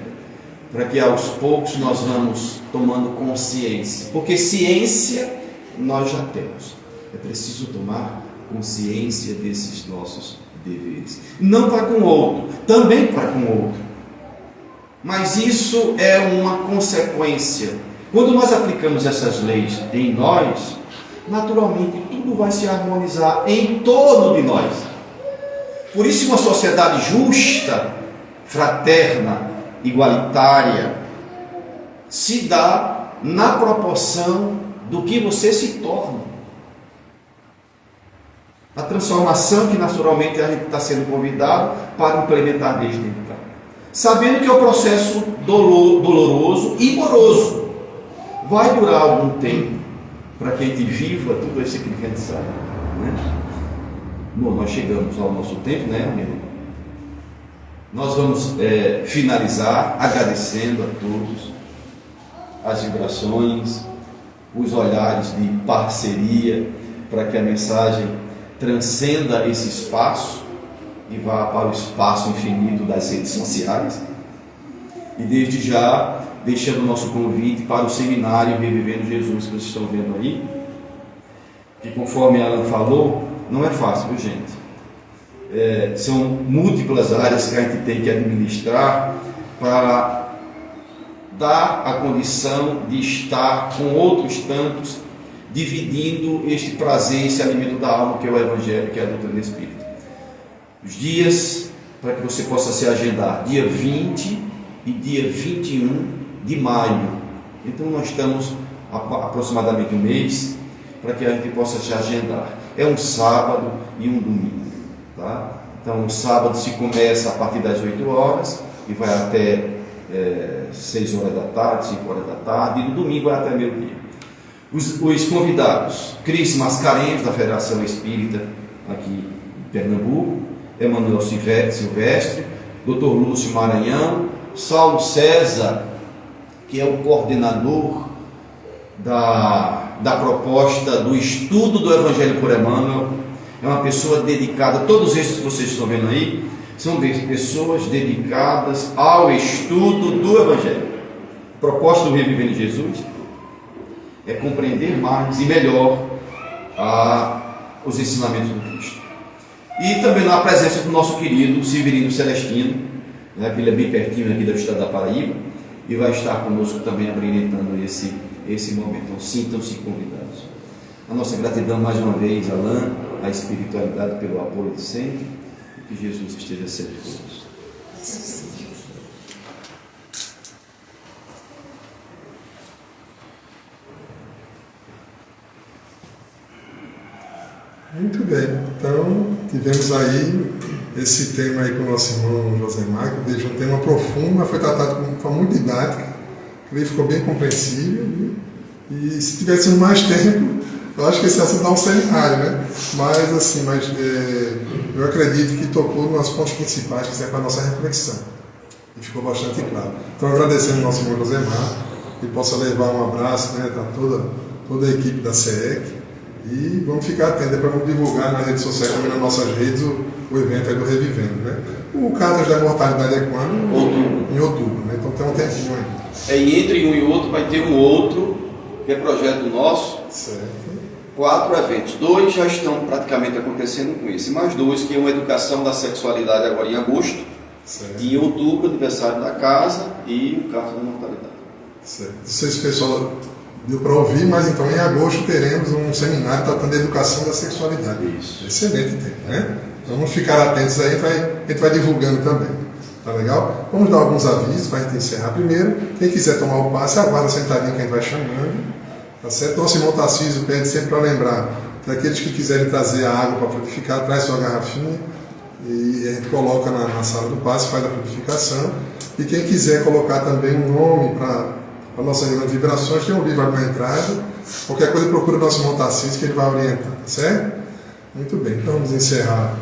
C: para que aos poucos nós vamos tomando consciência, porque ciência nós já temos, é preciso tomar consciência desses nossos deveres, não para com o outro, também para com o outro, mas isso é uma consequência. Quando nós aplicamos essas leis em nós, naturalmente tudo vai se harmonizar em torno de nós. Por isso, uma sociedade justa, fraterna, igualitária, se dá na proporção do que você se torna. A transformação que naturalmente a gente está sendo convidado para implementar desde então. Sabendo que é um processo doloroso e moroso. Vai durar algum tempo para que a gente viva tudo isso que a gente sabe, né? Bom, nós chegamos ao nosso tempo, né, amigo? Nós vamos finalizar agradecendo a todos as vibrações, os olhares de parceria, para que a mensagem transcenda esse espaço e vá para o espaço infinito das redes sociais. E desde já, deixando o nosso convite para o seminário Revivendo Jesus, que vocês estão vendo aí, que conforme Alan falou, não é fácil, viu, gente? São múltiplas áreas que a gente tem que administrar para dar a condição de estar com outros tantos, dividindo este prazer, esse alimento da alma que é o Evangelho, que é a doutrina espírita. Os dias para que você possa se agendar, dia 20 e dia 21 de maio. Então nós estamos aproximadamente um mês para que a gente possa se agendar. É um sábado e um domingo, tá? Então o sábado se começa a partir das 8 horas e vai até 6 horas da tarde, 5 horas da tarde, e no domingo vai até meio-dia. Os convidados: Cris Mascarenhas, da Federação Espírita aqui em Pernambuco, Emanuel Silvestre, Dr. Lúcio Maranhão, Saulo César, que é o coordenador da proposta do estudo do Evangelho por Emmanuel. É uma pessoa dedicada, todos esses que vocês estão vendo aí, são pessoas dedicadas ao estudo do Evangelho. A proposta do Revivendo Jesus é compreender mais e melhor os ensinamentos do Cristo. E também na presença do nosso querido Severino Celestino, né, que ele é bem pertinho aqui do estado da Paraíba, e vai estar conosco também abrilhantando esse momento. Então sintam-se convidados. A nossa gratidão mais uma vez, Alain, a espiritualidade pelo apoio de sempre, e que Jesus esteja sempre conosco.
A: Muito bem, então tivemos aí esse tema aí com o nosso irmão Josemar, que deixou um tema profundo, mas foi tratado de forma muito didática, ele ficou bem compreensível, viu? E se tivéssemos mais tempo, eu acho que esse assunto dá um seminário, né? Mas assim, eu acredito que tocou nos pontos principais que servem para a nossa reflexão, e ficou bastante claro. Então agradecendo ao nosso irmão Josemar, que possa levar um abraço, né, para toda a equipe da SEEC. E vamos ficar atentos para vamos divulgar nas redes sociais, também nas nossas redes, o evento aí do Revivendo, né? O Cartas da Imortalidade é quando?
C: Outubro.
A: Em outubro, né? Então tem um tempinho aí.
C: E entre um e outro vai ter um outro, que é projeto nosso,
A: Certo.
D: 4 eventos. 2 já estão praticamente acontecendo com esse. Mais 2, que é uma educação da sexualidade agora em agosto.
A: Certo.
D: E em outubro, aniversário da casa e o carta da mortalidade.
A: Certo. Não sei se o pessoal deu para ouvir, mas então em agosto teremos um seminário tratando da educação da sexualidade.
D: Isso. Excelente
A: Tempo, né? Então vamos ficar atentos aí, a gente vai divulgando também. Tá legal? Vamos dar alguns avisos para a gente encerrar primeiro. Quem quiser tomar o passe, aguarda sentadinho que a gente vai chamando. Tá certo? Nosso irmão Tarcísio pede sempre para lembrar que aqueles que quiserem trazer a água para frutificar, traz sua garrafinha e a gente coloca na sala do passe, faz a frutificação. E quem quiser colocar também um nome para a nossa reunião de vibrações, tem um livro na entrada. Qualquer coisa procura o nosso irmão Tarcísio que ele vai orientar, tá certo? Muito bem, então vamos encerrar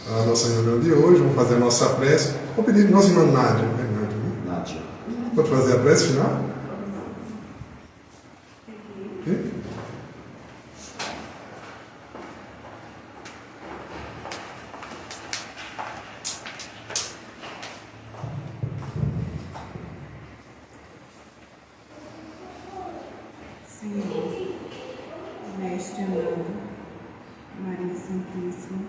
A: a nossa reunião de hoje, vamos fazer a nossa prece. Vou pedir para o nosso irmão Nádia, né?
D: Nádia.
A: Pode fazer a prece final? Okay.
B: Senhor, Mestre amado, Maria Santíssima,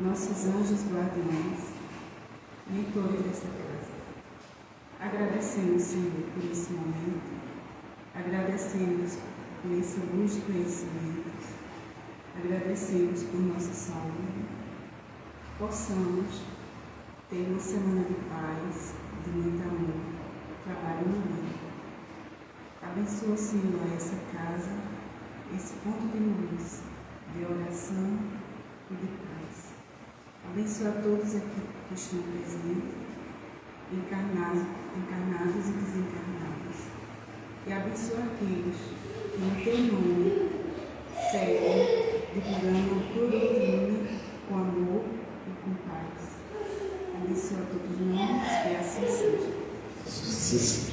B: nossos anjos guardiões, mentores desta casa. Agradecemos, Senhor, por esse momento, agradecemos por essa luz de conhecimentos, agradecemos por nossa saúde, possamos ter uma semana de paz, de muito amor, trabalho no bem. Abençoa, Senhor, essa casa, esse ponto de luz, de oração e de paz. Abençoa todos aqui que estão presentes, encarnados e desencarnados. E abençoa aqueles que, em teu nome, seguem, divulgando a tua doutrina com amor e com paz. Abençoa todos nós, que assim seja.
A: Sim.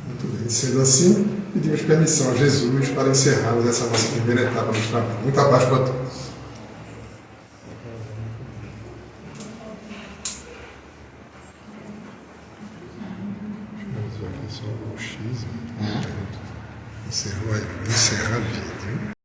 A: Muito bem, sendo assim, pedimos permissão a Jesus para encerrarmos essa nossa primeira etapa do trabalho. Muita paz para todos. Encerrou aí, encerrar a vida.